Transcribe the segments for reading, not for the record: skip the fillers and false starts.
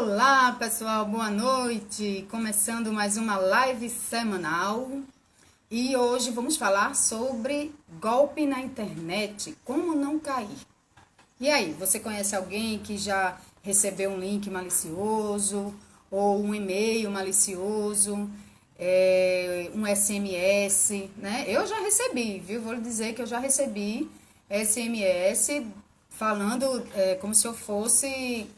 Olá pessoal, boa noite! Começando mais uma live semanal e hoje vamos falar sobre golpe na internet, como não cair. E aí, você conhece alguém que já recebeu um link malicioso ou um e-mail malicioso, um SMS, né? Eu já recebi, viu? Vou lhe dizer que eu já recebi SMS falando como se eu fosse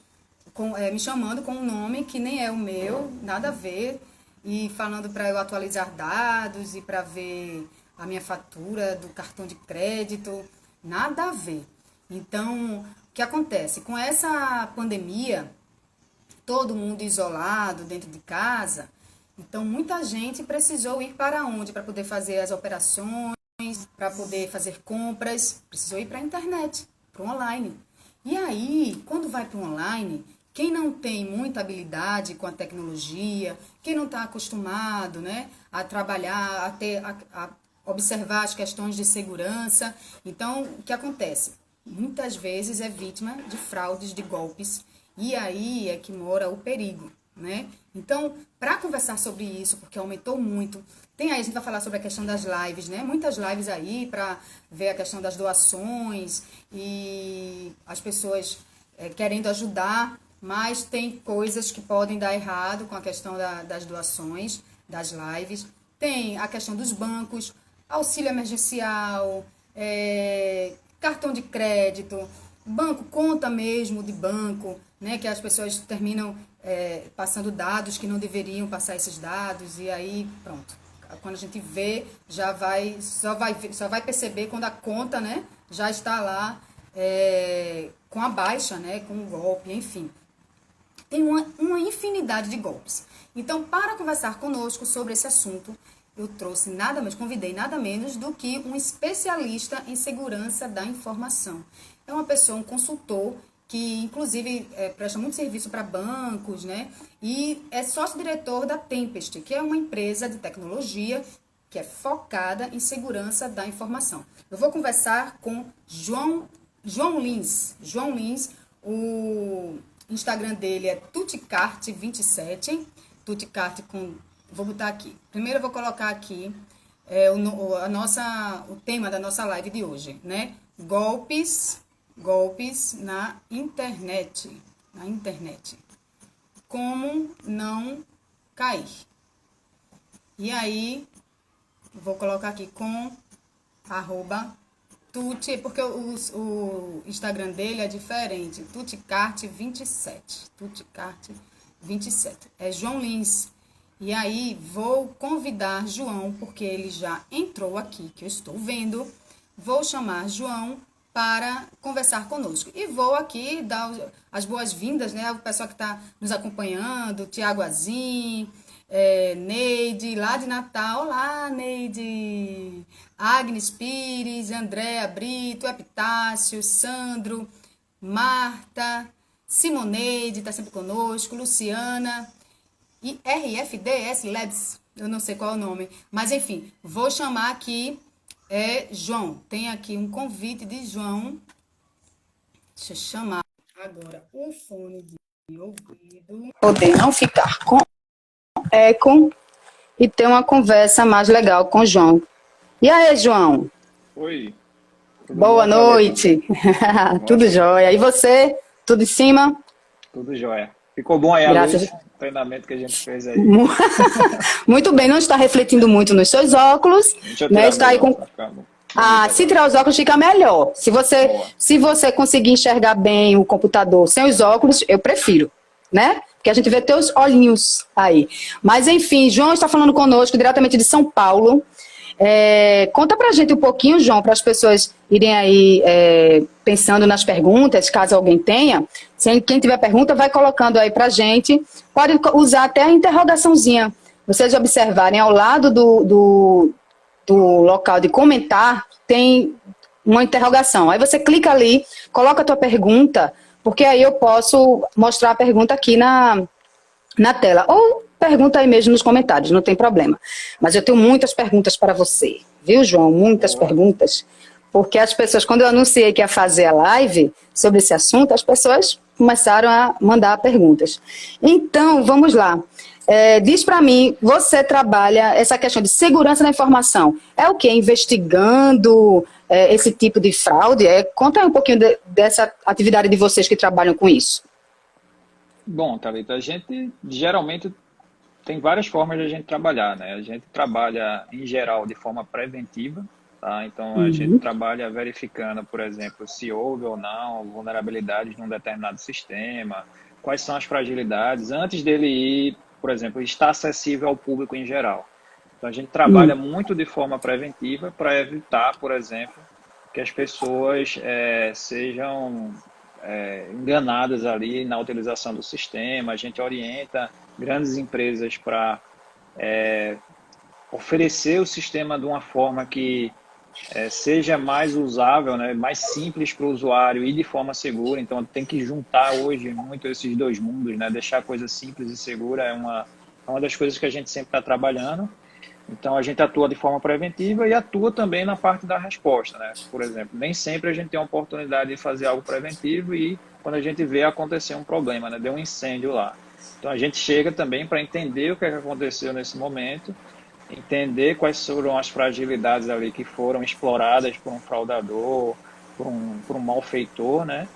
me chamando com um nome que nem é o meu, nada a ver, e falando para eu atualizar dados e para ver a minha fatura do cartão de crédito, nada a ver. Então, o que acontece? Com essa pandemia, todo mundo isolado dentro de casa, então muita gente precisou ir para onde? Para poder fazer as operações, para poder fazer compras, precisou ir para a internet, para o online. E aí, quando vai para o online, quem não tem muita habilidade com a tecnologia, quem não está acostumado, né, a trabalhar, a observar as questões de segurança, então o que acontece? Muitas vezes é vítima de fraudes, de golpes, e aí é que mora o perigo, né? Então, para conversar sobre isso, porque aumentou muito, tem aí, a gente vai falar sobre a questão das lives, né? Muitas lives aí para ver a questão das doações e as pessoas querendo ajudar, mas tem coisas que podem dar errado com a questão das doações, das lives. Tem a questão dos bancos, auxílio emergencial, cartão de crédito, banco, conta mesmo de banco, né, que as pessoas terminam passando dados que não deveriam passar esses dados, e aí pronto. Quando a gente vê, só vai perceber quando a conta, né, já está lá com a baixa, né, com o golpe, enfim. Tem uma infinidade de golpes. Então, para conversar conosco sobre esse assunto, eu convidei nada menos do que um especialista em segurança da informação. É uma pessoa, um consultor, que inclusive presta muito serviço para bancos, né? E é sócio-diretor da Tempest, que é uma empresa de tecnologia que é focada em segurança da informação. Eu vou conversar com João Lins. João Lins, o Instagram dele é tuticart27, tuticart com... Vou botar aqui. Primeiro eu vou colocar aqui o tema da nossa live de hoje, né? Golpes na internet. Na internet. Como não cair. E aí, vou colocar aqui com @tuti, porque o Instagram dele é diferente. Tuticart27. Tuticart27. É João Lins. E aí, vou convidar João, porque ele já entrou aqui, que eu estou vendo. Vou chamar João para conversar conosco. E vou aqui dar as boas-vindas, né, ao pessoal que está nos acompanhando, Tiago Azim, Neide, lá de Natal. Olá, Neide! Agnes Pires, Andréa Brito, Epitácio, Sandro, Marta, Simoneide, está sempre conosco, Luciana... E RFDS Labs, eu não sei qual é o nome, mas enfim, vou chamar aqui João. Tem aqui um convite de João. Deixa eu chamar agora o fone de ouvido. Poder não ficar com eco e ter uma conversa mais legal com o João. E aí, João? Oi. Boa noite. Tudo jóia. E você? Tudo em cima? Tudo jóia. Ficou bom aí a luz, o treinamento que a gente fez aí. Muito bem, não está refletindo muito nos seus óculos. Deixa eu né? tirar Está aí com... se tirar os óculos fica melhor. Se você conseguir enxergar bem o computador sem os óculos, eu prefiro, né? Porque a gente vê teus olhinhos aí. Mas enfim, João está falando conosco diretamente de São Paulo. Conta pra gente um pouquinho, João, para as pessoas irem aí pensando nas perguntas, caso alguém tenha. Quem tiver pergunta, vai colocando aí pra gente. Pode usar até a interrogaçãozinha. Vocês observarem ao lado do local de comentar, tem uma interrogação. Aí você clica ali, coloca a tua pergunta, porque aí eu posso mostrar a pergunta aqui na tela. Ou pergunta aí mesmo nos comentários, não tem problema. Mas eu tenho muitas perguntas para você, viu, João? Muitas perguntas. Porque as pessoas, quando eu anunciei que ia fazer a live sobre esse assunto, as pessoas começaram a mandar perguntas. Então, vamos lá. Diz para mim, você trabalha essa questão de segurança da informação. É o quê? Investigando esse tipo de fraude? Conta aí um pouquinho dessa atividade de vocês que trabalham com isso. Bom, Thalita, a gente geralmente tem várias formas de a gente trabalhar, né? A gente trabalha, em geral, de forma preventiva, tá? Então, a gente trabalha verificando, por exemplo, se houve ou não vulnerabilidades num determinado sistema, quais são as fragilidades, antes dele ir, por exemplo, estar acessível ao público em geral. Então, a gente trabalha muito de forma preventiva para evitar, por exemplo, que as pessoas sejam enganadas ali na utilização do sistema. A gente orienta grandes empresas para oferecer o sistema de uma forma que seja mais usável, né, mais simples para o usuário e de forma segura. Então tem que juntar hoje muito esses dois mundos, né, deixar a coisa simples e segura é uma das coisas que a gente sempre está trabalhando. Então, a gente atua de forma preventiva e atua também na parte da resposta, né? Por exemplo, nem sempre a gente tem a oportunidade de fazer algo preventivo e quando a gente vê acontecer um problema, né? Deu um incêndio lá. Então, a gente chega também para entender o que aconteceu nesse momento, entender quais foram as fragilidades ali que foram exploradas por um fraudador, por um malfeitor, né?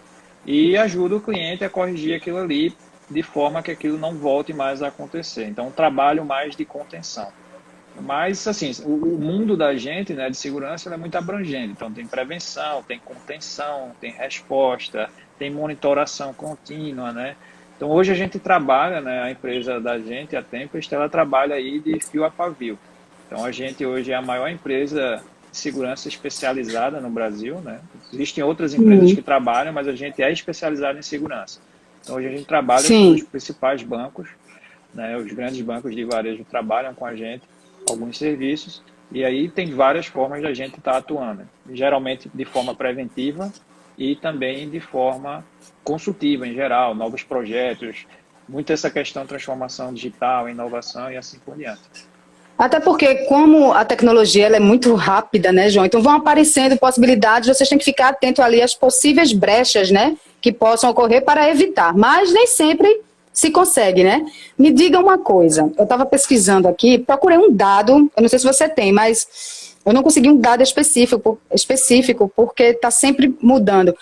E ajuda o cliente a corrigir aquilo ali de forma que aquilo não volte mais a acontecer. Então, um trabalho mais de contenção. Mas, assim, o mundo da gente, né, de segurança, é muito abrangente. Então, tem prevenção, tem contenção, tem resposta, tem monitoração contínua, né? Então, hoje a gente trabalha, né, a empresa da gente, a Tempest, ela trabalha aí de fio a pavio. Então, a gente hoje é a maior empresa de segurança especializada no Brasil, né? Existem outras empresas que trabalham, mas a gente é especializado em segurança. Então, hoje a gente trabalha com os principais bancos, né? Os grandes bancos de varejo trabalham com a gente, alguns serviços, e aí tem várias formas de a gente estar atuando, geralmente de forma preventiva e também de forma consultiva em geral, novos projetos, muito essa questão de transformação digital, inovação e assim por diante. Até porque, como a tecnologia ela é muito rápida, né, João? Então vão aparecendo possibilidades, vocês têm que ficar atento ali às possíveis brechas, né, que possam ocorrer para evitar, mas nem sempre se consegue, né? Me diga uma coisa, eu estava pesquisando aqui, procurei um dado, eu não sei se você tem, mas eu não consegui um dado específico porque está sempre mudando.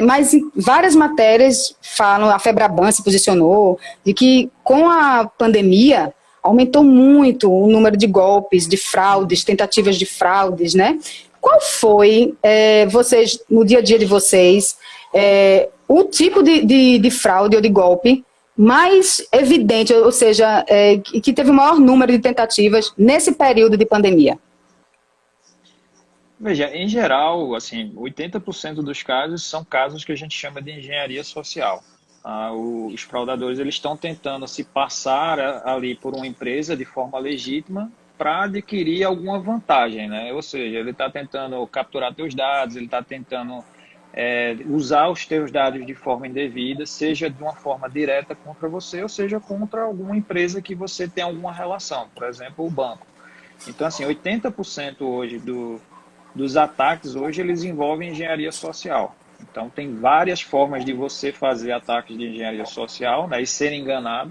Mas várias matérias falam, a Febraban se posicionou, de que com a pandemia aumentou muito o número de golpes, de fraudes, tentativas de fraudes, né? Qual foi, vocês, no dia a dia de vocês, o tipo de fraude ou de golpe mais evidente, ou seja, que teve o maior número de tentativas nesse período de pandemia? Veja, em geral, assim, 80% dos casos são casos que a gente chama de engenharia social. Os fraudadores eles estão tentando se passar ali por uma empresa de forma legítima para adquirir alguma vantagem, né? Ou seja, ele está tentando capturar teus dados, ele está tentando usar os teus dados de forma indevida, seja de uma forma direta contra você, ou seja contra alguma empresa que você tem alguma relação, por exemplo, o banco. Então, assim, 80% hoje dos ataques, hoje, eles envolvem engenharia social. Então, tem várias formas de você fazer ataques de engenharia social, né, e ser enganado.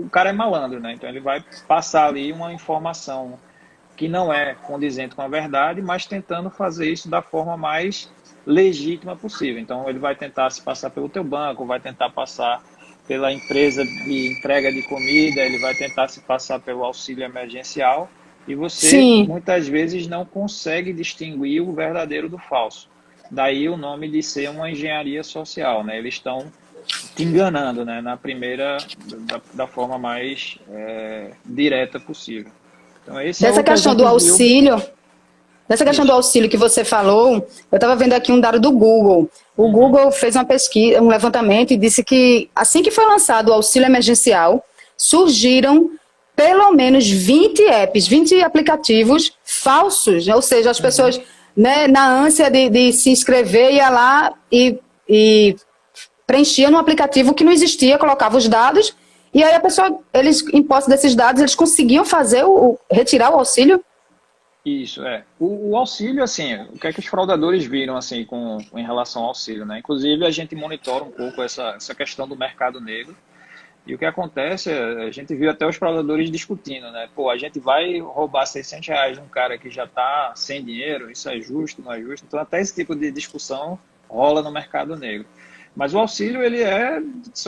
O cara é malandro, né? Então, ele vai passar ali uma informação que não é condizente com a verdade, mas tentando fazer isso da forma mais legítima possível. Então, ele vai tentar se passar pelo teu banco, vai tentar passar pela empresa de entrega de comida, ele vai tentar se passar pelo auxílio emergencial e você, muitas vezes, não consegue distinguir o verdadeiro do falso. Daí o nome de ser uma engenharia social, né? Eles estão te enganando, né? Na primeira, da forma mais direta possível. Então, esse Dessa questão do auxílio... Nessa questão do auxílio que você falou, eu estava vendo aqui um dado do Google. O Google fez uma pesquisa, um levantamento e disse que assim que foi lançado o auxílio emergencial, surgiram pelo menos 20 apps, 20 aplicativos falsos, né? Ou seja, as pessoas, né, na ânsia de se inscrever, ia lá e preenchia no aplicativo que não existia, colocava os dados, e aí a pessoa, eles, em posse desses dados, eles conseguiam fazer retirar o auxílio. Isso, é. O auxílio, assim, o que é que os fraudadores viram, assim, em relação ao auxílio, né? Inclusive, a gente monitora um pouco essa questão do mercado negro. E o que acontece, a gente viu até os fraudadores discutindo, né? Pô, a gente vai roubar R$ 600 de um cara que já está sem dinheiro, isso é justo, não é justo? Então, até esse tipo de discussão rola no mercado negro. Mas o auxílio,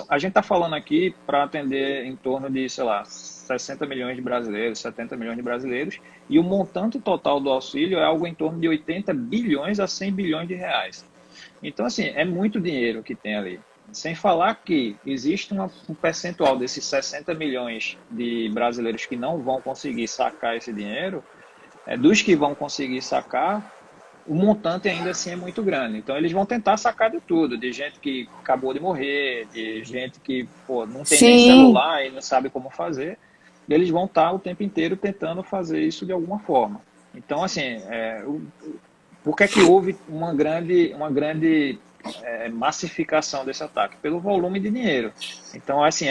a gente está falando aqui para atender em torno de, sei lá, 60 milhões de brasileiros, 70 milhões de brasileiros, e o montante total do auxílio é algo em torno de 80 bilhões a 100 bilhões de reais. Então, assim, é muito dinheiro que tem ali. Sem falar que existe um percentual desses 60 milhões de brasileiros que não vão conseguir sacar esse dinheiro, dos que vão conseguir sacar, o montante ainda assim é muito grande. Então eles vão tentar sacar de tudo, de gente que acabou de morrer, de gente que não tem nem celular e não sabe como fazer. E eles vão estar o tempo inteiro tentando fazer isso de alguma forma. Então, assim, por que é que houve uma grande massificação desse ataque? Pelo volume de dinheiro. Então, assim,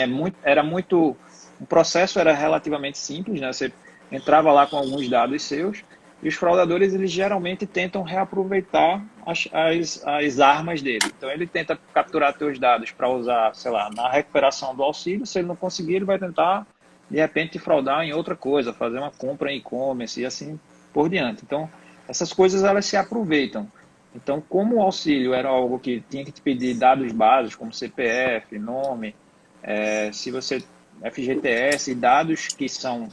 o processo era relativamente simples, né? Você entrava lá com alguns dados seus e os fraudadores, eles geralmente tentam reaproveitar as armas dele. Então, ele tenta capturar teus dados para usar, sei lá, na recuperação do auxílio. Se ele não conseguir, ele vai tentar, de repente, te fraudar em outra coisa, fazer uma compra em e-commerce e assim por diante. Então, essas coisas, elas se aproveitam. Então, como o auxílio era algo que tinha que te pedir dados básicos, como CPF, nome, se você FGTS, dados que são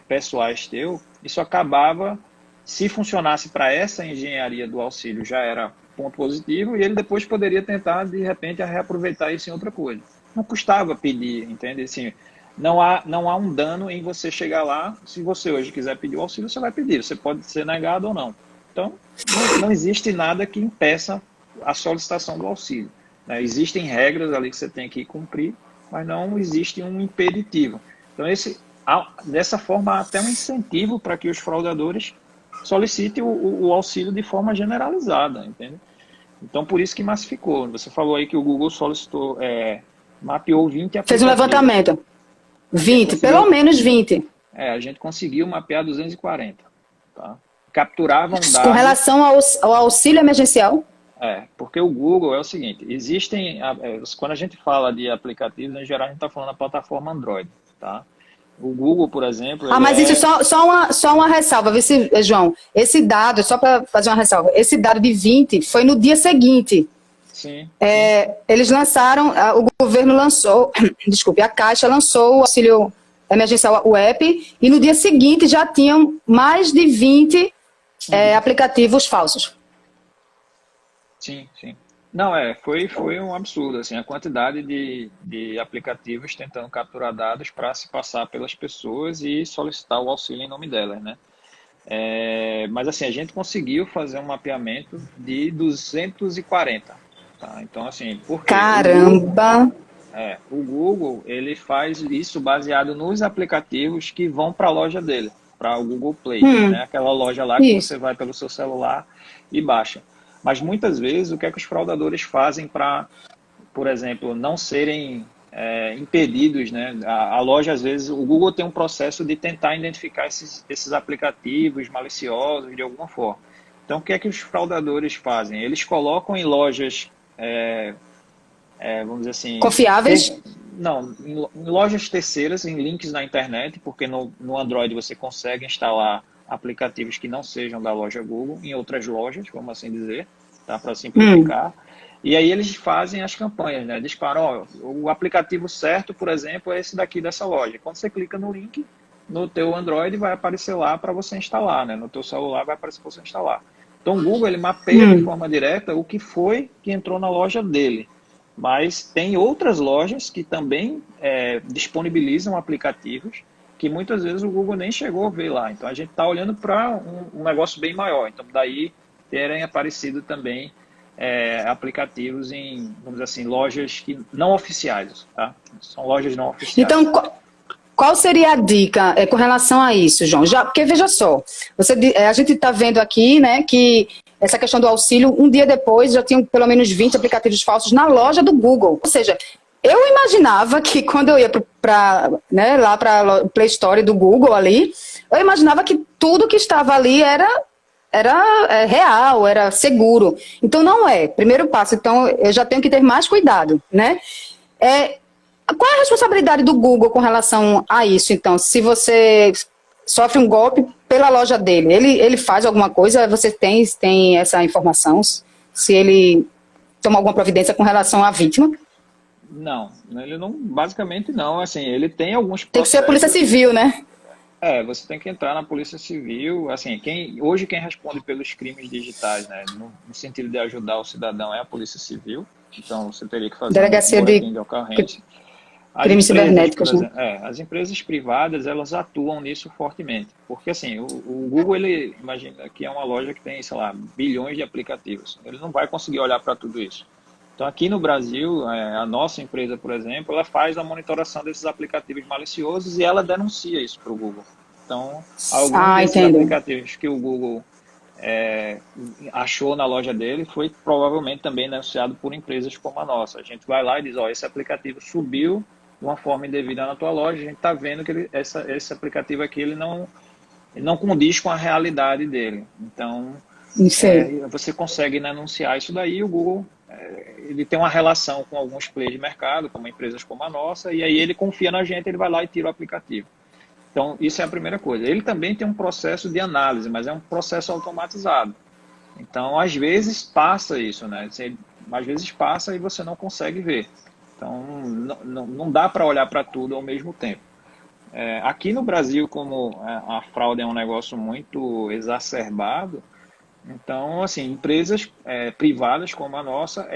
pessoais teu, isso acabava, se funcionasse para essa engenharia do auxílio, já era ponto positivo, e ele depois poderia tentar, de repente, reaproveitar isso em outra coisa. Não custava pedir, entende? Assim, não há um dano em você chegar lá. Se você hoje quiser pedir o auxílio, você vai pedir. Você pode ser negado ou não. Então, não existe nada que impeça a solicitação do auxílio, né? Existem regras ali que você tem que cumprir, mas não existe um impeditivo. Então, dessa forma, há até um incentivo para que os fraudadores solicitem o auxílio de forma generalizada, entende? Então, por isso que massificou. Você falou aí que o Google mapeou 20 aplicativos. Fez um levantamento. 20, pelo menos 20. A gente conseguiu mapear 240, tá? Capturavam dados... Com relação ao auxílio emergencial? Porque o Google é o seguinte, quando a gente fala de aplicativos, em geral a gente está falando da plataforma Android, tá? O Google, por exemplo... mas isso só uma ressalva, João. Esse dado, só para fazer uma ressalva, esse dado de 20 foi no dia seguinte. Sim. Eles lançaram, o governo lançou, desculpe, a Caixa lançou o auxílio emergencial, o app, e no dia seguinte já tinham mais de 20 aplicativos falsos. Sim, sim. Não, foi um absurdo, assim, a quantidade de aplicativos tentando capturar dados para se passar pelas pessoas e solicitar o auxílio em nome delas, né? Mas, assim, a gente conseguiu fazer um mapeamento de 240, tá? Então, assim, por quê? Caramba! O Google, ele faz isso baseado nos aplicativos que vão para a loja dele, para o Google Play, né? Aquela loja lá que você vai pelo seu celular e baixa. Mas muitas vezes, o que é que os fraudadores fazem para, por exemplo, não serem impedidos, né? A loja, às vezes, o Google tem um processo de tentar identificar esses aplicativos maliciosos de alguma forma. Então, o que é que os fraudadores fazem? Eles colocam em lojas, vamos dizer assim... Confiáveis? Não, em lojas terceiras, em links na internet, porque no Android você consegue instalar aplicativos que não sejam da loja Google, em outras lojas, vamos assim dizer, tá? Para simplificar. E aí eles fazem as campanhas, né? Disparam, o aplicativo certo, por exemplo, é esse daqui dessa loja. Quando você clica no link, no teu Android vai aparecer lá para você instalar, né? No teu celular vai aparecer para você instalar. Então o Google, ele mapeia de forma direta o que foi que entrou na loja dele. Mas tem outras lojas que também disponibilizam aplicativos que muitas vezes o Google nem chegou a ver lá. Então, a gente está olhando para um negócio bem maior. Então, daí terem aparecido também aplicativos em, vamos dizer assim, lojas não oficiais, tá? São lojas não oficiais. Então, qual seria a dica com relação a isso, João? Porque, veja só, a gente está vendo aqui, né, que essa questão do auxílio, um dia depois já tinham pelo menos 20 aplicativos falsos na loja do Google. Ou seja, eu imaginava que quando eu ia lá para o Play Store do Google ali, Eu imaginava que tudo que estava ali era real, era seguro. Então, não é. Primeiro passo, então, eu já tenho que ter mais cuidado, né? Qual é a responsabilidade do Google com relação a isso, então? Se você sofre um golpe pela loja dele, ele faz alguma coisa? Você tem essa informação? Se ele toma alguma providência com relação à vítima? Não, ele não, basicamente não, assim, ele tem alguns Tem que ser a Polícia processos. Civil, né? Você tem que entrar na Polícia Civil, assim, hoje quem responde pelos crimes digitais, né, no sentido de ajudar o cidadão é a Polícia Civil, então você teria que fazer um Delegacia boletim de de ocorrência. As crimes empresas, por cibernéticos, né? exemplo, as empresas privadas, elas atuam nisso fortemente, porque assim, o Google, ele, imagina que é uma loja que tem, sei lá, bilhões de aplicativos, ele não vai conseguir olhar para tudo isso. Então, aqui no Brasil, a nossa empresa, por exemplo, ela faz a monitoração desses aplicativos maliciosos e ela denuncia isso para o Google. Então, alguns desses Entendo. aplicativos que o Google achou na loja dele foi provavelmente também denunciado por empresas como a nossa. A gente vai lá e diz, esse aplicativo subiu de uma forma indevida na tua loja, a gente está vendo que esse aplicativo aqui ele não condiz com a realidade dele. Então, Não sei. você consegue denunciar isso daí e o Google ele tem uma relação com alguns players de mercado, como empresas como a nossa, e aí ele confia na gente, ele vai lá e tira o aplicativo. Então, isso é a primeira coisa. Ele também tem um processo de análise, mas é um processo automatizado. Então, às vezes passa isso, né? Às vezes passa e você não consegue ver. Então, não dá para olhar para tudo ao mesmo tempo. Aqui no Brasil, como a fraude é um negócio muito exacerbado, então, assim, empresas privadas como a nossa,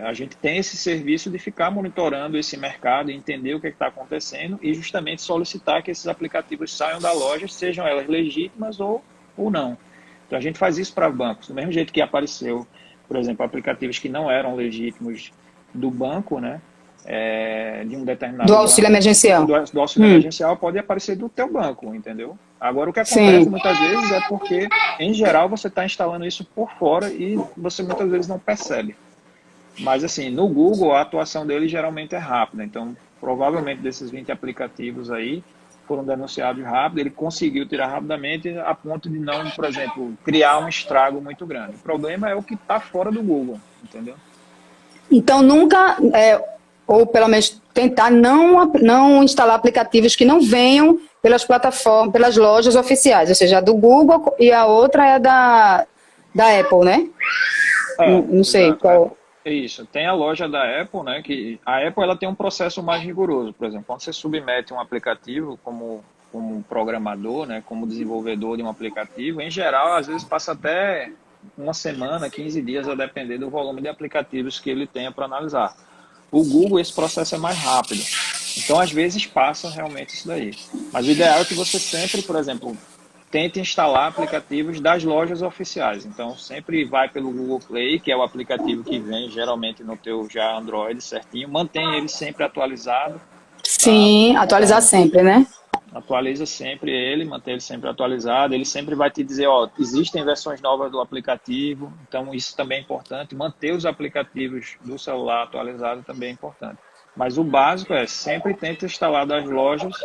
a gente tem esse serviço de ficar monitorando esse mercado, entender o que está acontecendo e justamente solicitar que esses aplicativos saiam da loja, sejam elas legítimas ou não. Então, a gente faz isso para bancos, do mesmo jeito que apareceu, por exemplo, aplicativos que não eram legítimos do banco, né? De um determinado Do auxílio banco, emergencial. do auxílio emergencial pode aparecer do teu banco, entendeu? Agora, o que acontece Sim. muitas vezes é porque, em geral, você está instalando isso por fora e você muitas vezes não percebe. Mas, assim, no Google, a atuação dele geralmente é rápida. Então, provavelmente, desses 20 aplicativos aí, foram denunciados rápido, ele conseguiu tirar rapidamente a ponto de não, por exemplo, criar um estrago muito grande. O problema é o que está fora do Google, entendeu? Então, nunca, ou pelo menos tentar não instalar aplicativos que não venham pelas plataformas, pelas lojas oficiais, ou seja, a do Google e a outra é da Apple, né? Não sei Exato. qual. É isso. Tem a loja da Apple, né? Que a Apple ela tem um processo mais rigoroso. Por exemplo, quando você submete um aplicativo como programador, né? Como desenvolvedor de um aplicativo, em geral, às vezes passa até uma semana, 15 dias, a depender do volume de aplicativos que ele tenha para analisar. O Google, esse processo é mais rápido. Então, às vezes, passa realmente isso daí. Mas o ideal é que você sempre, por exemplo, tente instalar aplicativos das lojas oficiais. Então, sempre vai pelo Google Play, que é o aplicativo que vem geralmente no teu já Android certinho. Mantém ele sempre atualizado, tá? Sim, atualizar Então, sempre, né? atualiza sempre ele, mantém ele sempre atualizado. Ele sempre vai te dizer, existem versões novas do aplicativo. Então, isso também é importante. Manter os aplicativos do celular atualizados também é importante. Mas o básico é sempre tente instalar das lojas,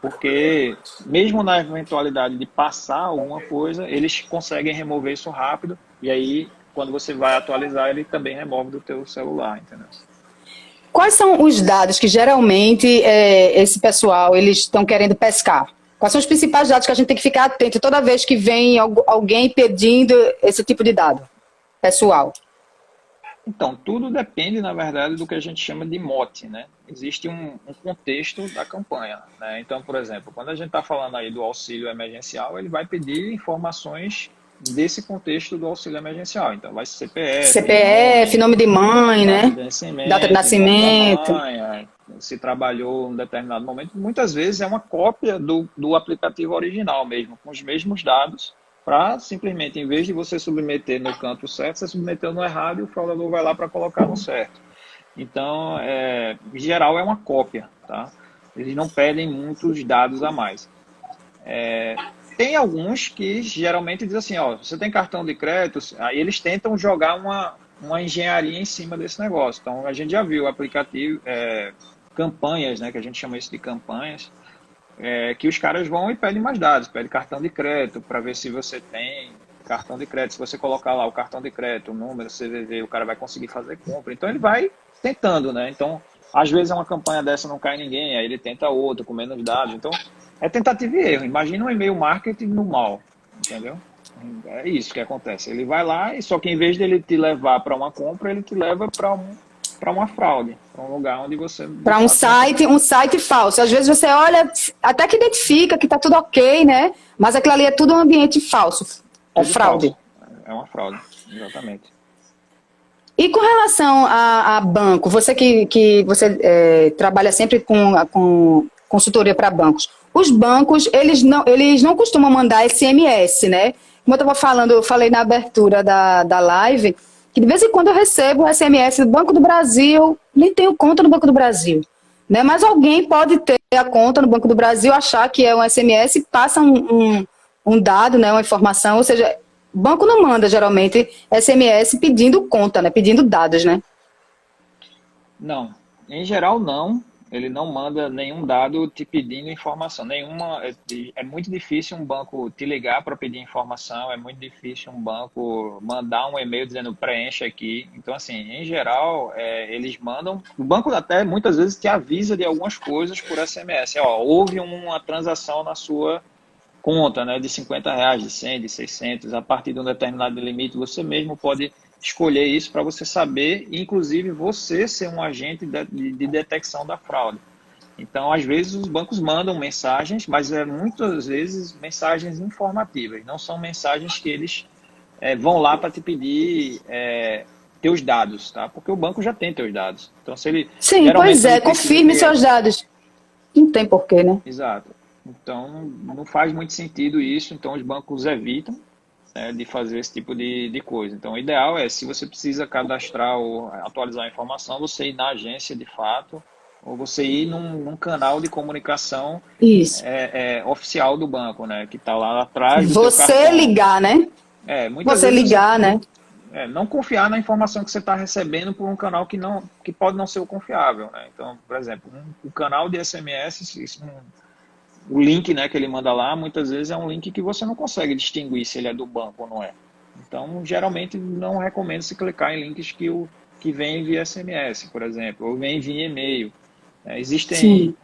porque mesmo na eventualidade de passar alguma coisa, eles conseguem remover isso rápido, e aí quando você vai atualizar, ele também remove do teu celular, entendeu? Quais são os dados que geralmente esse pessoal eles estão querendo pescar? Quais são os principais dados que a gente tem que ficar atento toda vez que vem alguém pedindo esse tipo de dado pessoal? Então, tudo depende, na verdade, do que a gente chama de mote, né? Existe um contexto da campanha, né? Então, por exemplo, quando a gente está falando aí do auxílio emergencial, ele vai pedir informações desse contexto do auxílio emergencial. Então, vai ser CPF, nome de mãe, data de né? Data de nascimento, nome da nascimento. mãe, se trabalhou em um determinado momento. Muitas vezes é uma cópia do aplicativo original mesmo, com os mesmos dados, para simplesmente, em vez de você submeter no canto certo, você submeteu no errado e o fraudador vai lá para colocar no certo. Então, em geral, é uma cópia, tá? Eles não pedem muitos dados a mais. Tem alguns que geralmente dizem assim, você tem cartão de crédito, aí eles tentam jogar uma engenharia em cima desse negócio. Então, a gente já viu aplicativo, campanhas, né, que a gente chama isso de campanhas, que os caras vão e pedem mais dados, pedem cartão de crédito para ver se você tem cartão de crédito. Se você colocar lá o cartão de crédito, o número, o CVV, o cara vai conseguir fazer compra. Então ele vai tentando, né? Então, às vezes uma campanha dessa não cai ninguém, aí ele tenta outra com menos dados. Então, é tentativa e erro. Imagina um e-mail marketing no mal, entendeu? É isso que acontece. Ele vai lá e só que em vez dele te levar para uma compra, ele te leva para uma fraude, para um lugar onde você de Para fato não tem. um site falso. Às vezes você olha, até que identifica que está tudo ok, né? Mas aquilo ali é tudo um ambiente falso. É Tudo fraude. falso. É uma fraude, exatamente. E com relação a banco, você que você trabalha sempre com consultoria para bancos, os bancos, eles não costumam mandar SMS, né? Como eu estava falando, eu falei na abertura da live, que de vez em quando eu recebo um SMS do Banco do Brasil, nem tenho conta no Banco do Brasil, né? Mas alguém pode ter a conta no Banco do Brasil, achar que é um SMS, passa um dado, né, uma informação, ou seja, o banco não manda, geralmente, SMS pedindo conta, né? Pedindo dados, né? Não, em geral não. Ele não manda nenhum dado te pedindo informação. Nenhuma. É muito difícil um banco te ligar para pedir informação. É muito difícil um banco mandar um e-mail dizendo preencha aqui. Então, assim, em geral, eles mandam. O banco até muitas vezes te avisa de algumas coisas por SMS. Ó, houve uma transação na sua conta, né, de R$ 50, de 100, de 600, a partir de um determinado limite, você mesmo pode escolher isso para você saber, inclusive você ser um agente de detecção da fraude. Então, às vezes, os bancos mandam mensagens, mas muitas vezes mensagens informativas, não são mensagens que eles vão lá para te pedir teus dados, tá? Porque o banco já tem teus dados. Então, se ele Sim, geralmente pois ele é, precisa confirme seus dados. Não tem porquê, né? exato. Então, não faz muito sentido isso, então os bancos evitam, né, de fazer esse tipo de coisa. Então, o ideal é, se você precisa cadastrar ou atualizar a informação, você ir na agência de fato, ou você ir num canal de comunicação Isso. oficial do banco, né, que está lá atrás do teu Você cartão. ligar, né? Muitas Você vezes você ligar, né? não confiar na informação que você está recebendo por um canal que pode não ser o confiável, né? Então, por exemplo, um canal de SMS, o link, né, que ele manda lá, muitas vezes é um link que você não consegue distinguir se ele é do banco ou não é. Então, geralmente, não recomendo se clicar em links que vêm via SMS, por exemplo, ou vêm via e-mail. Existem Sim.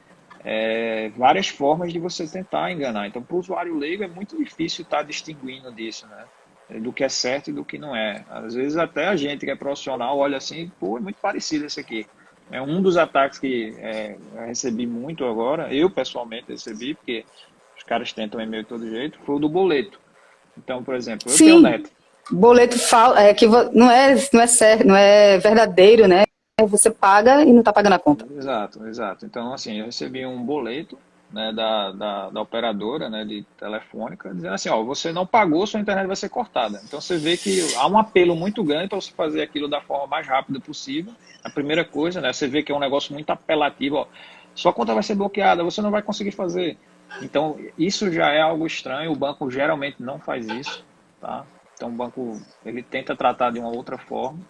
várias formas de você tentar enganar. Então, para o usuário leigo, é muito difícil estar distinguindo disso, né? Do que é certo e do que não é. Às vezes, até a gente que é profissional olha assim, pô, é muito parecido esse aqui. É um dos ataques que eu recebi muito agora, eu pessoalmente recebi, porque os caras tentam e-mail de todo jeito, foi o do boleto. Então, por exemplo, eu tenho Sim. neto. Boleto não é certo, não é verdadeiro, né? Você paga e não está pagando a conta. Exato, exato. Então, assim, eu recebi um boleto, né, da operadora, né, de telefônica, dizendo assim, ó, você não pagou, sua internet vai ser cortada. Então, você vê que há um apelo muito grande para você fazer aquilo da forma mais rápida possível. A primeira coisa, né, você vê que é um negócio muito apelativo, ó, sua conta vai ser bloqueada, você não vai conseguir fazer. Então, isso já é algo estranho, o banco geralmente não faz isso, tá? Então, o banco, ele tenta tratar de uma outra forma.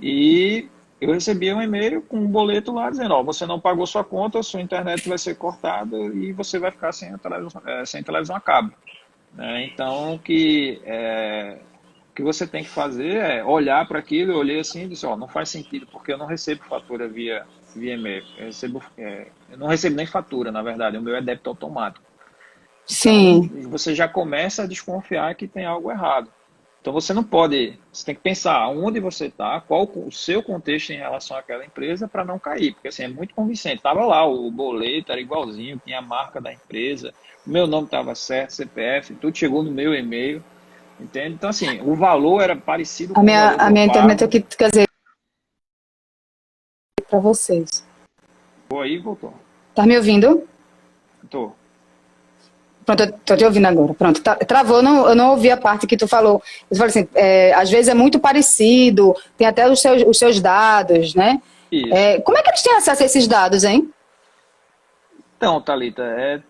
E eu recebi um e-mail com um boleto lá dizendo, ó, você não pagou sua conta, sua internet vai ser cortada e você vai ficar sem televisão a cabo. Né? Então, o que você tem que fazer é olhar para aquilo, eu olhei assim e disse, ó, não faz sentido, porque eu não recebo fatura via e-mail. Eu não recebo nem fatura, na verdade, o meu é débito automático. Então, Sim. você já começa a desconfiar que tem algo errado. Então, você tem que pensar onde você está, qual o seu contexto em relação àquela empresa para não cair, porque assim, é muito convincente. Estava lá, o boleto era igualzinho, tinha a marca da empresa, o meu nome estava certo, CPF, tudo chegou no meu e-mail, entende? Então, assim, o valor era parecido A com o minha, valor que a eu minha internet pago. aqui, quer dizer, para vocês. Vou aí, voltou. Tá me ouvindo? Tô. Pronto, eu tô te ouvindo agora. Pronto, travou, eu não ouvi a parte que tu falou. Você falou assim, às vezes é muito parecido, tem até os seus dados, né? Isso. Como é que eles têm acesso a esses dados, hein? Então, Thalita,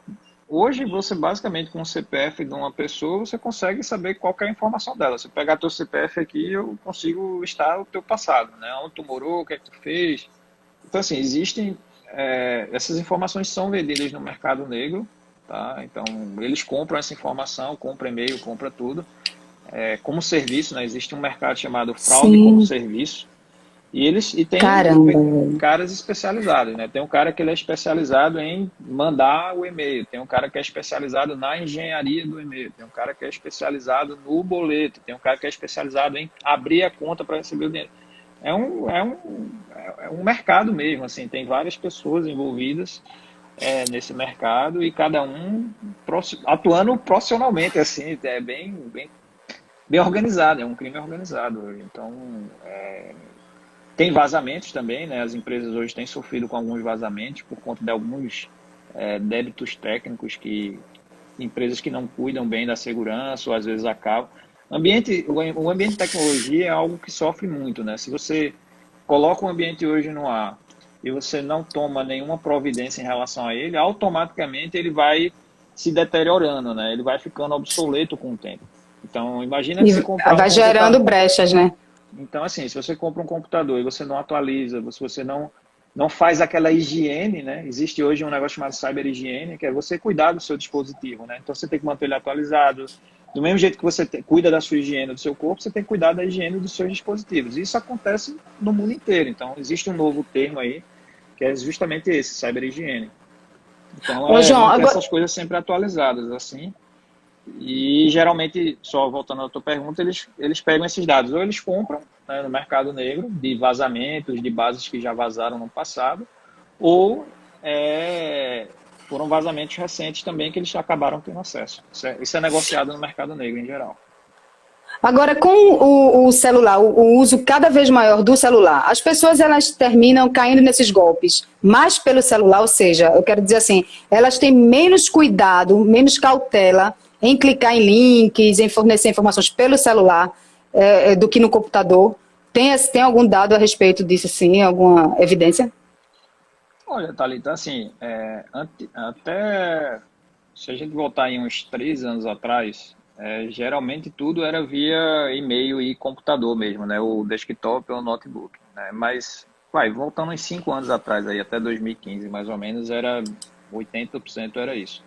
hoje você basicamente com o CPF de uma pessoa, você consegue saber qualquer informação dela. Se eu pegar teu CPF aqui, eu consigo listar o teu passado, né? Onde tu morou, o que é que tu fez. Então, assim, existem essas informações são vendidas no mercado negro, tá? Então, eles compram essa informação, compram e-mail, compram tudo. Como serviço, né? Existe um mercado chamado fraude como Sim, serviço. E tem caramba. caras especializados, né? Tem um cara que ele é especializado em mandar o e-mail, tem um cara que é especializado na engenharia do e-mail, tem um cara que é especializado no boleto, tem um cara que é especializado em abrir a conta para receber o dinheiro. É um mercado mesmo, assim, tem várias pessoas envolvidas nesse mercado e cada um atuando profissionalmente, assim, é bem organizado, é um crime organizado. Então, tem vazamentos também, né? As empresas hoje têm sofrido com alguns vazamentos por conta de alguns débitos técnicos que empresas que não cuidam bem da segurança ou às vezes acabam. O ambiente de tecnologia é algo que sofre muito, né? Se você coloca o ambiente hoje no ar e você não toma nenhuma providência em relação a ele, automaticamente ele vai se deteriorando, né? Ele vai ficando obsoleto com o tempo. Então, imagina que E você comprar um vai gerando computador. brechas, né? Então, assim, se você compra um computador e você não atualiza, se você não faz aquela higiene, né? Existe hoje um negócio chamado cyberhigiene, que é você cuidar do seu dispositivo, né? Então, você tem que manter ele atualizado. Do mesmo jeito que você cuida da sua higiene do seu corpo, você tem que cuidar da higiene dos seus dispositivos. Isso acontece no mundo inteiro. Então, existe um novo termo aí, que é justamente esse, cyberhigiene. Então, Ô, é João, manter agora, essas coisas sempre atualizadas, assim. E geralmente, só voltando à tua pergunta, eles pegam esses dados, ou eles compram, né, no mercado negro, de vazamentos, de bases que já vazaram no passado, ou foram vazamentos recentes também que eles acabaram tendo acesso. Isso é negociado no mercado negro em geral. agora com o celular, o uso cada vez maior do celular, as pessoas elas terminam caindo nesses golpes mais pelo celular, ou seja, eu quero dizer assim, elas têm menos cuidado, menos cautela em clicar em links, em fornecer informações pelo celular do que no computador. Tem algum dado a respeito disso, sim? Alguma evidência? Olha, Thalita, assim, até se a gente voltar em uns 3 anos atrás, geralmente tudo era via e-mail e computador mesmo, né? O desktop ou o notebook, né? Mas, voltando uns 5 anos atrás, aí, até 2015, mais ou menos, era 80% era isso.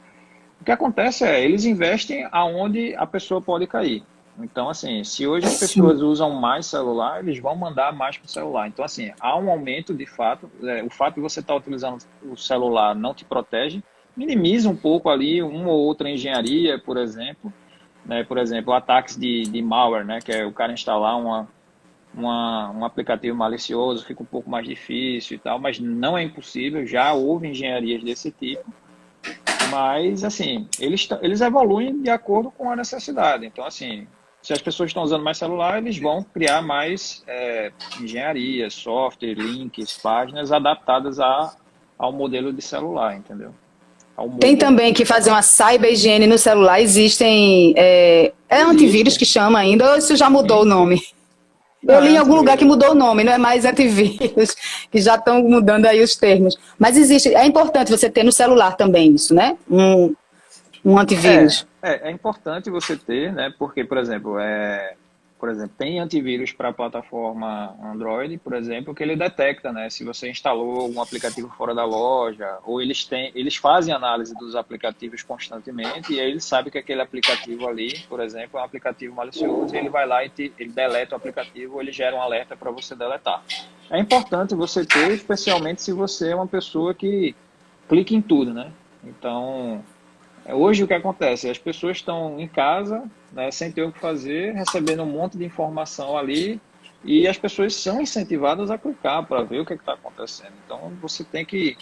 O que acontece eles investem aonde a pessoa pode cair. Então, assim, se hoje as Sim. pessoas usam mais celular, eles vão mandar mais para o celular. Então, assim, há um aumento de fato. O fato de você estar utilizando o celular não te protege, minimiza um pouco ali uma ou outra engenharia, por exemplo. Né? Por exemplo, ataques de malware, né? Que é o cara instalar um aplicativo malicioso, fica um pouco mais difícil e tal, mas não é impossível, já houve engenharias desse tipo. Mas, assim, eles evoluem de acordo com a necessidade. Então, assim, se as pessoas estão usando mais celular, eles vão criar mais engenharia, software, links, páginas adaptadas ao modelo de celular, entendeu? Ao Tem modelo também de que fazer celular. uma cyber higiene no celular. Existem. Antivírus Existe. que chama ainda, ou isso já mudou o Sim. nome? Eu Não, li é em algum lugar que antivírus. mudou o nome, não é mais antivírus, que já estão mudando aí os termos. Mas existe, é importante você ter no celular também isso, né? Um antivírus. É importante você ter, né? Porque, por exemplo, tem antivírus para a plataforma Android, por exemplo, que ele detecta, né? Se você instalou algum aplicativo fora da loja, ou eles fazem análise dos aplicativos constantemente, e aí ele sabe que aquele aplicativo ali, por exemplo, é um aplicativo malicioso, e ele vai lá e ele deleta o aplicativo, ou ele gera um alerta para você deletar. É importante você ter, especialmente se você é uma pessoa que clica em tudo, né? Então, hoje o que acontece? As pessoas estão em casa, né, sem ter o que fazer, recebendo um monte de informação ali, e as pessoas são incentivadas a clicar para ver o que está acontecendo. Então você tem que.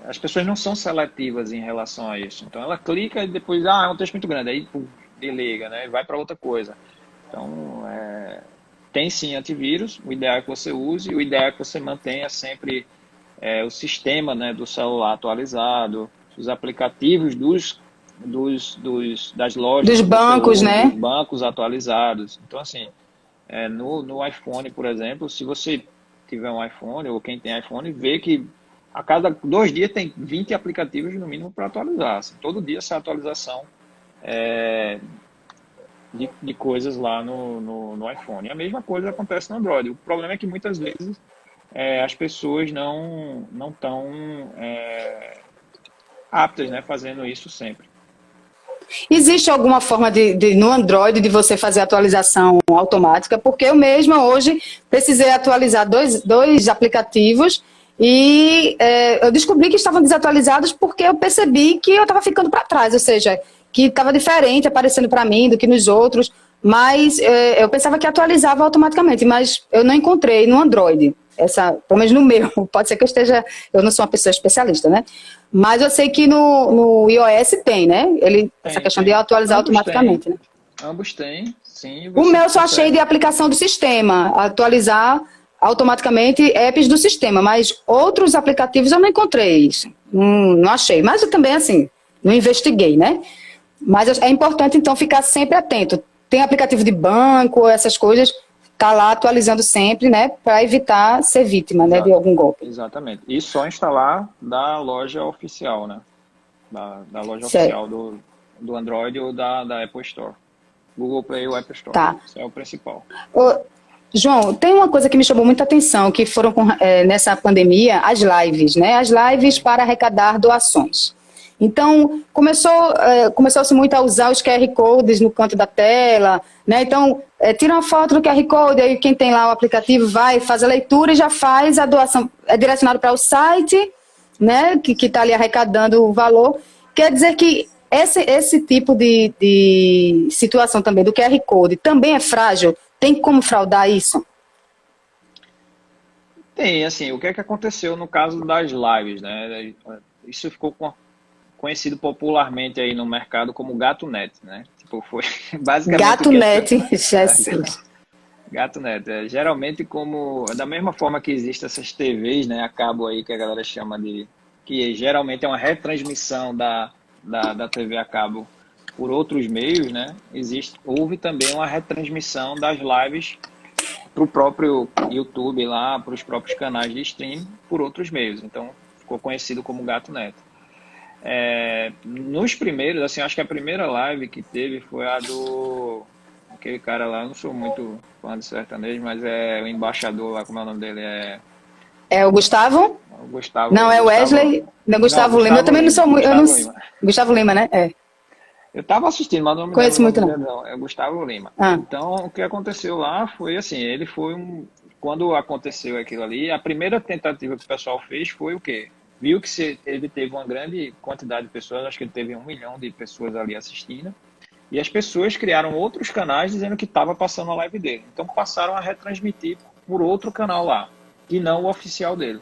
As pessoas não são seletivas em relação a isso. Então ela clica e depois, é um texto muito grande, aí pum, desliga, né, e vai para outra coisa. Então, tem sim antivírus, o ideal é que você use, o ideal é que você mantenha sempre o sistema, né, do celular atualizado, os aplicativos das lojas Dos que você bancos, usa, dos né? bancos atualizados. Então, assim, no iPhone, por exemplo, se você tiver um iPhone, ou quem tem iPhone, vê que a cada 2 dias tem 20 aplicativos no mínimo para atualizar. Assim, todo dia essa atualização de coisas lá no iPhone. E a mesma coisa acontece no Android. O problema é que muitas vezes as pessoas não estão aptas, né, fazendo isso sempre. Existe alguma forma no Android de você fazer atualização automática? Porque eu mesma hoje precisei atualizar dois aplicativos e eu descobri que estavam desatualizados porque eu percebi que eu estava ficando para trás, ou seja, que estava diferente aparecendo para mim do que nos outros, mas eu pensava que atualizava automaticamente, mas eu não encontrei no Android. Pelo menos no meu, pode ser que eu não sou uma pessoa especialista, né? Mas eu sei que no iOS tem, né? Essa questão de atualizar automaticamente, né? Ambos têm, sim. O meu eu só achei de aplicação do sistema, atualizar automaticamente apps do sistema, mas outros aplicativos eu não encontrei isso. Não achei. Mas eu também, assim, não investiguei, né? Mas é importante, então, ficar sempre atento. Tem aplicativo de banco, essas coisas, tá lá atualizando sempre, né? Para evitar ser vítima, né, de algum golpe. Exatamente. E só instalar da loja oficial, né? Da loja oficial do Android ou da Apple Store. Google Play ou Apple Store. Tá. Isso é o principal. João, tem uma coisa que me chamou muita atenção, que foram nessa pandemia, as lives, né? As lives para arrecadar doações. Então, começou-se muito a usar os QR Codes no canto da tela, né? Então, tira uma foto do QR Code, aí quem tem lá o aplicativo vai, faz a leitura e já faz a doação. É direcionado para o site, né? Que está ali arrecadando o valor. Quer dizer que esse tipo de situação também do QR Code também é frágil? Tem como fraudar isso? Tem, assim, o que é que aconteceu no caso das lives, né? Isso ficou conhecido popularmente aí no mercado como GatoNet, né? Tipo, foi basicamente GatoNet, Jesus. GatoNet, geralmente da mesma forma que existem essas TVs, né, a cabo aí que a galera chama que geralmente é uma retransmissão da TV a cabo por outros meios, né? Houve também uma retransmissão das lives para o próprio YouTube lá, para os próprios canais de stream por outros meios. Então, ficou conhecido como GatoNet. Nos primeiros, assim, acho que a primeira live que teve foi a do aquele cara lá, eu não sou muito fã de sertanejo, mas é o embaixador lá, como é o nome dele? É o Gustavo? O Gustavo. Não, é o Wesley? Não, Gustavo Lima. Eu também não sou muito. Gustavo Lima, né? Eu estava assistindo, mas o nome Conheço muito não. É Gustavo Lima. Então, o que aconteceu lá foi assim, ele foi quando aconteceu aquilo ali, a primeira tentativa que o pessoal fez foi o quê? Viu que ele teve uma grande quantidade de pessoas, acho que ele teve 1 milhão de pessoas ali assistindo, e as pessoas criaram outros canais dizendo que estava passando a live dele. Então passaram a retransmitir por outro canal lá, e não o oficial dele.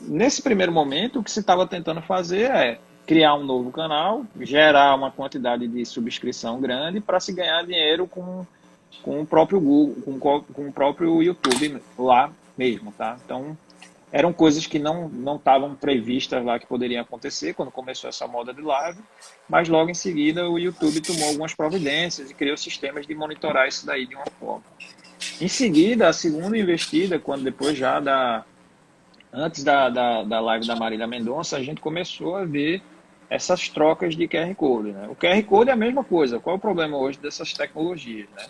Nesse primeiro momento, o que se estava tentando fazer é criar um novo canal, gerar uma quantidade de subscrição grande para se ganhar dinheiro com o próprio Google, com o próprio YouTube lá mesmo, tá? Então, eram coisas que não estavam previstas lá que poderiam acontecer quando começou essa moda de live, mas logo em seguida o YouTube tomou algumas providências e criou sistemas de monitorar isso daí de uma forma. Em seguida, a segunda investida, quando depois já antes da live da Marília Mendonça, a gente começou a ver essas trocas de QR Code, né? O QR Code é a mesma coisa. Qual é o problema hoje dessas tecnologias, né?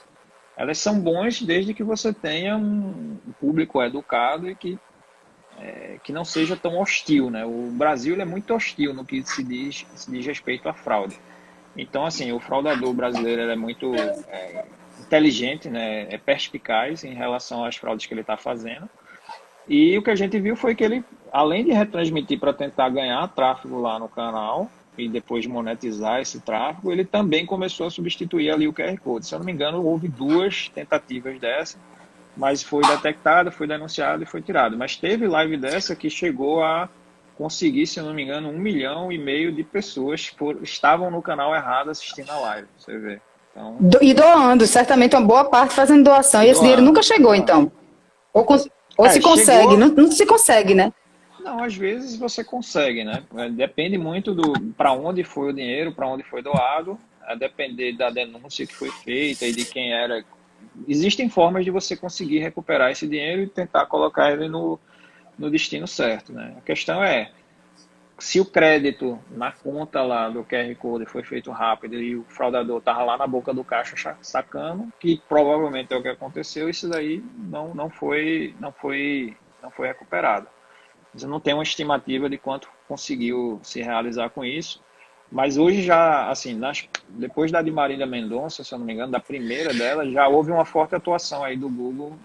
Elas são bons desde que você tenha um público educado e que não seja tão hostil, né? O Brasil ele é muito hostil no que se diz respeito à fraude. Então, assim, o fraudador brasileiro ele é muito inteligente, né? É perspicaz em relação às fraudes que ele está fazendo. E o que a gente viu foi que ele, além de retransmitir para tentar ganhar tráfego lá no canal e depois monetizar esse tráfego, ele também começou a substituir ali o QR Code. Se eu não me engano, houve 2 tentativas dessa, mas foi detectado, foi denunciado e foi tirado. Mas teve live dessa que chegou a conseguir, se eu não me engano, 1,5 milhão de pessoas que estavam no canal errado assistindo a live, você vê. Então, e doando, certamente uma boa parte fazendo doação. E esse dinheiro nunca chegou, então? Ou se consegue? Não se consegue, né? Não, às vezes você consegue, né? Depende muito para onde foi o dinheiro, para onde foi doado, a depender da denúncia que foi feita e de quem era. Existem formas de você conseguir recuperar esse dinheiro e tentar colocar ele no destino certo, né? A questão é, se o crédito na conta lá do QR Code foi feito rápido e o fraudador estava lá na boca do caixa sacando, que provavelmente é o que aconteceu, isso daí não foi não foi recuperado. Mas eu não tenho uma estimativa de quanto conseguiu se realizar com isso. Mas hoje já, assim, depois da de Marília Mendonça, se eu não me engano, da primeira dela, já houve uma forte atuação aí do Google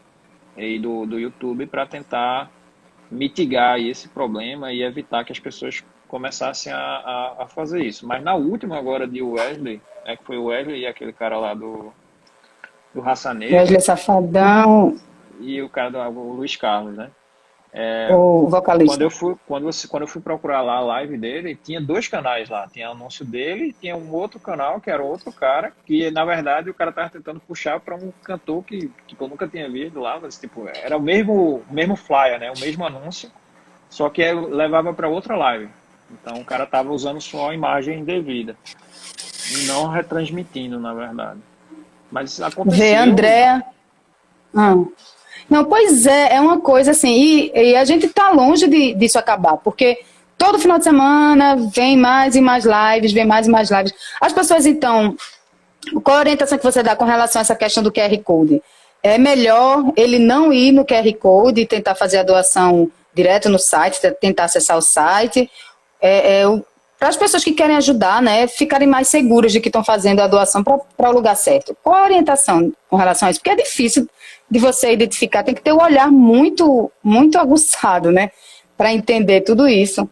e do YouTube para tentar mitigar aí esse problema e evitar que as pessoas começassem a fazer isso. Mas na última agora de Wesley, que foi o Wesley e aquele cara lá do Raça Negra, Wesley Safadão, e o cara o Luiz Carlos, né? o vocalista. Quando eu fui procurar lá a live dele, tinha dois canais lá. Tinha anúncio dele e tinha um outro canal, que era outro cara, que na verdade o cara tava tentando puxar para um cantor que tipo, eu nunca tinha visto lá, mas tipo, era o mesmo flyer, né? O mesmo anúncio, só que levava para outra live. Então o cara tava usando só a imagem indevida e não retransmitindo, na verdade. Mas aconteceu. Vê, André. Não, pois é uma coisa assim, e a gente tá longe disso acabar, porque todo final de semana vem mais e mais lives, vem mais e mais lives. As pessoas, então, qual a orientação que você dá com relação a essa questão do QR Code? É melhor ele não ir no QR Code e tentar fazer a doação direto no site, tentar acessar o site, para as pessoas que querem ajudar, né, ficarem mais seguras de que estão fazendo a doação para o lugar certo. Qual a orientação com relação a isso? Porque é difícil de você identificar, tem que ter um olhar muito, muito aguçado, né, para entender tudo isso.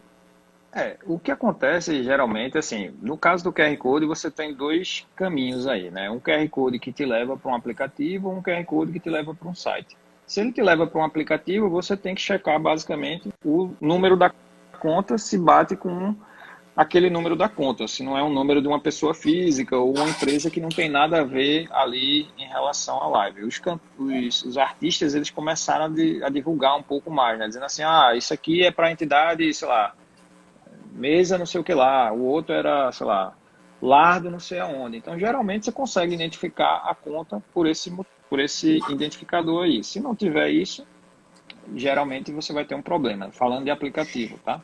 O que acontece geralmente, assim, no caso do QR Code, você tem dois caminhos aí, né? Um QR Code que te leva para um aplicativo, um QR Code que te leva para um site. Se ele te leva para um aplicativo, você tem que checar basicamente o número da conta se bate com aquele número da conta, se não é um número de uma pessoa física ou uma empresa que não tem nada a ver ali em relação à live. Os artistas, eles começaram a divulgar um pouco mais, né? Dizendo assim, isso aqui é para a entidade, sei lá, mesa não sei o que lá, o outro era, sei lá, lardo não sei aonde. Então, geralmente, você consegue identificar a conta por esse identificador aí. Se não tiver isso, geralmente você vai ter um problema, falando de aplicativo, tá?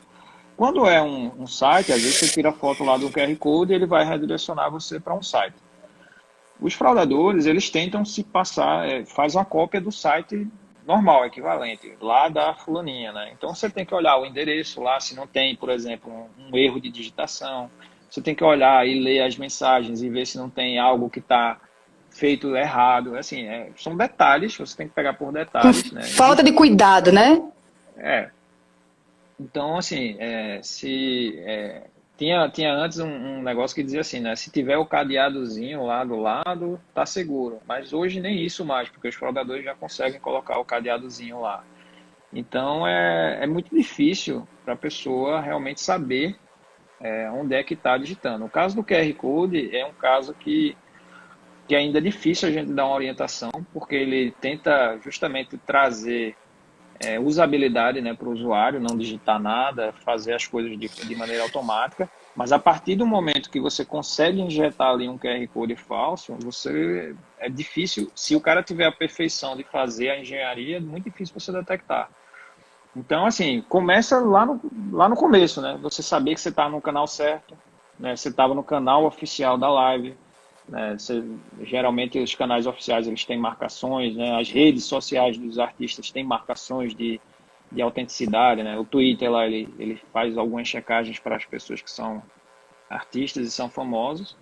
Quando é um site, às vezes você tira a foto lá do QR Code e ele vai redirecionar você para um site. Os fraudadores, eles tentam se passar, faz uma cópia do site normal, equivalente, lá da fulaninha, né? Então você tem que olhar o endereço lá, se não tem, por exemplo, um erro de digitação. Você tem que olhar e ler as mensagens e ver se não tem algo que está feito errado. Assim, são detalhes, você tem que pegar por detalhes, né? Falta de cuidado, né? Então, assim, tinha antes um negócio que dizia assim, né? Se tiver o cadeadozinho lá do lado, tá seguro. Mas hoje nem isso mais, porque os fraudadores já conseguem colocar o cadeadozinho lá. Então, é muito difícil para a pessoa realmente saber onde é que está digitando. O caso do QR Code é um caso que ainda é difícil a gente dar uma orientação, porque ele tenta justamente trazer usabilidade, né, para o usuário, não digitar nada, fazer as coisas de maneira automática, mas a partir do momento que você consegue injetar ali um QR Code falso, é difícil, se o cara tiver a perfeição de fazer a engenharia, é muito difícil você detectar. Então, assim, começa lá no começo, né, você saber que você está no canal certo, né, você estava no canal oficial da live, né, geralmente os canais oficiais eles têm marcações, né, as redes sociais dos artistas têm marcações de autenticidade, né, o Twitter lá ele faz algumas checagens para as pessoas que são artistas e são famosos,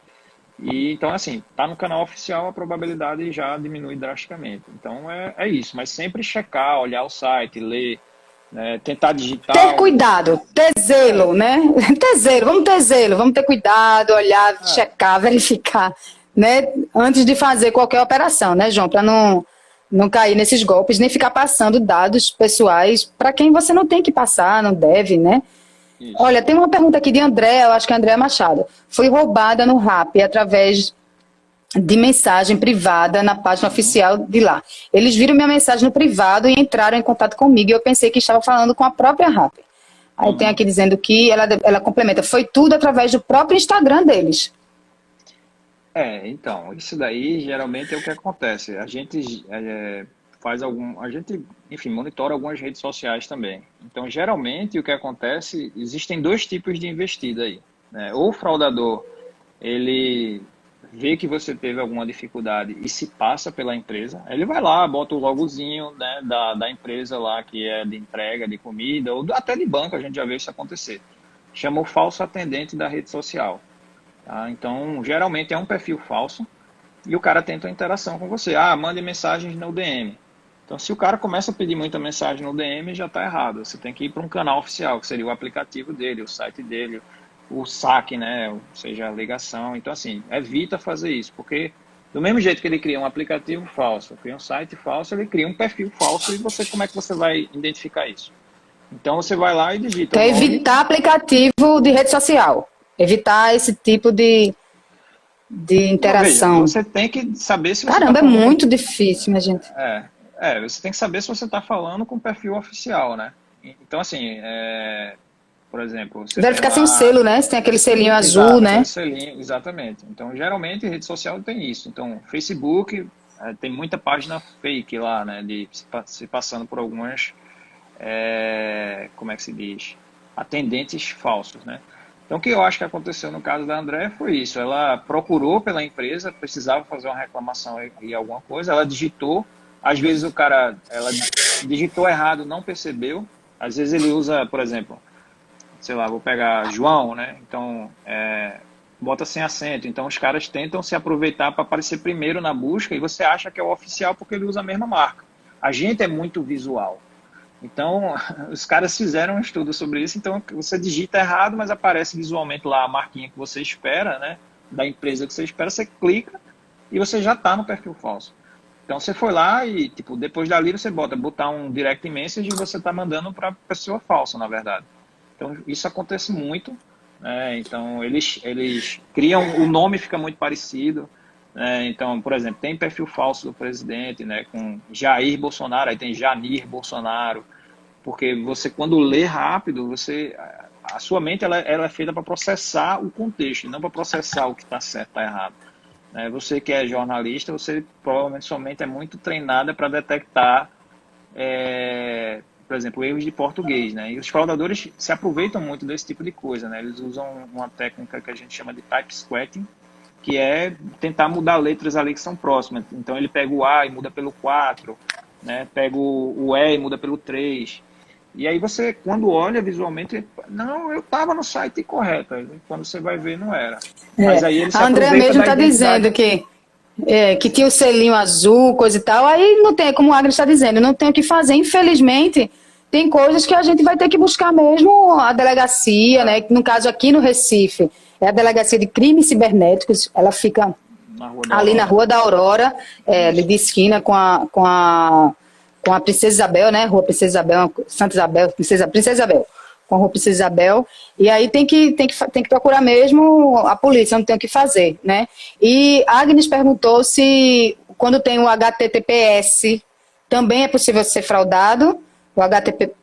e então assim, tá no canal oficial a probabilidade já diminui drasticamente. Então é isso, mas sempre checar, olhar o site, ler, né, tentar digitar. Ter cuidado, ter zelo, né? Ter zelo, vamos ter cuidado, olhar, checar, verificar, né? Antes de fazer qualquer operação, né, João? Para não cair nesses golpes, nem ficar passando dados pessoais para quem você não tem que passar, não deve, né? Isso. Olha, tem uma pergunta aqui de André, eu acho que é André Machado. Foi roubada no Rappi através de mensagem privada na página oficial de lá. Eles viram minha mensagem no privado e entraram em contato comigo e eu pensei que estava falando com a própria Rappi. Aí tem aqui dizendo que ela complementa, foi tudo através do próprio Instagram deles. Então, isso daí geralmente é o que acontece. A gente enfim, monitora algumas redes sociais também. Então, geralmente o que acontece, existem dois tipos de investida aí, né? Ou o fraudador, ele vê que você teve alguma dificuldade e se passa pela empresa, ele vai lá, bota o logozinho, né, da empresa lá que é de entrega de comida, ou até de banco, a gente já viu isso acontecer. Chama o falso atendente da rede social. Tá? Então, geralmente é um perfil falso e o cara tenta uma interação com você. Ah, mande mensagens no DM. Então, se o cara começa a pedir muita mensagem no DM, já está errado. Você tem que ir para um canal oficial, que seria o aplicativo dele, o site dele, o saque, né? Ou seja, a ligação. Então, assim, evita fazer isso, porque do mesmo jeito que ele cria um aplicativo falso, cria um site falso, ele cria um perfil falso e você, como é que você vai identificar isso? Então, você vai lá e digita Então, o nome. evitar aplicativo de rede social. Evitar esse tipo de interação. Veja, você tem que saber se você Caramba, tá é muito difícil, minha gente. Você tem que saber se você está falando com o perfil oficial, né? Então, assim, por exemplo... Você Verificar tem sem o lá... selo, né? Se tem aquele selinho azul, Exato, né? aquele selinho, exatamente. Então, geralmente, rede social tem isso. Então, Facebook, tem muita página fake lá, né? De se passando por algumas... como é que se diz? Atendentes falsos, né? Então, o que eu acho que aconteceu no caso da André foi isso. Ela procurou pela empresa, precisava fazer uma reclamação e alguma coisa, ela digitou. Às vezes ela digitou errado, não percebeu. Às vezes ele usa, por exemplo, sei lá, vou pegar João, né? Então, bota sem acento. Então, os caras tentam se aproveitar para aparecer primeiro na busca e você acha que é o oficial porque ele usa a mesma marca. A gente é muito visual. Então, os caras fizeram um estudo sobre isso, então você digita errado, mas aparece visualmente lá a marquinha que você espera, né, da empresa que você espera, você clica e você já está no perfil falso. Então, você foi lá e, tipo, depois dali você botar um direct message e você está mandando para pessoa falsa, na verdade. Então, isso acontece muito, né, então eles criam, o nome fica muito parecido. Então, por exemplo, tem perfil falso do presidente, né, com Jair Bolsonaro, aí tem Janir Bolsonaro, porque você, quando lê rápido, a sua mente ela é feita para processar o contexto, não para processar o que está certo, está errado. Você que é jornalista, você provavelmente somente é muito treinada para detectar, por exemplo, erros de português, né? E os fraudadores se aproveitam muito desse tipo de coisa, né? Eles usam uma técnica que a gente chama de type squatting, que é tentar mudar letras ali que são próximas. Então ele pega o A e muda pelo 4, né? Pega o E e muda pelo 3. E aí você, quando olha visualmente, não, eu estava no site correto. Aí, quando você vai ver, não era. Mas aí ele se A Andrea mesmo está identidade. dizendo que tinha o selinho azul, coisa e tal. Aí não tem, como o Agnes está dizendo, não tem o que fazer. Infelizmente, tem coisas que a gente vai ter que buscar mesmo a delegacia, né? No caso aqui no Recife, é a Delegacia de Crimes Cibernéticos, ela fica ali na Rua da Aurora, ali de esquina com a Princesa Isabel, né? Rua Princesa Isabel, Santa Isabel, Princesa Isabel, com a Rua Princesa Isabel. E aí tem que procurar mesmo a polícia, não tem o que fazer, né? E a Agnes perguntou se quando tem o HTTPS também é possível ser fraudado, o HTTPS.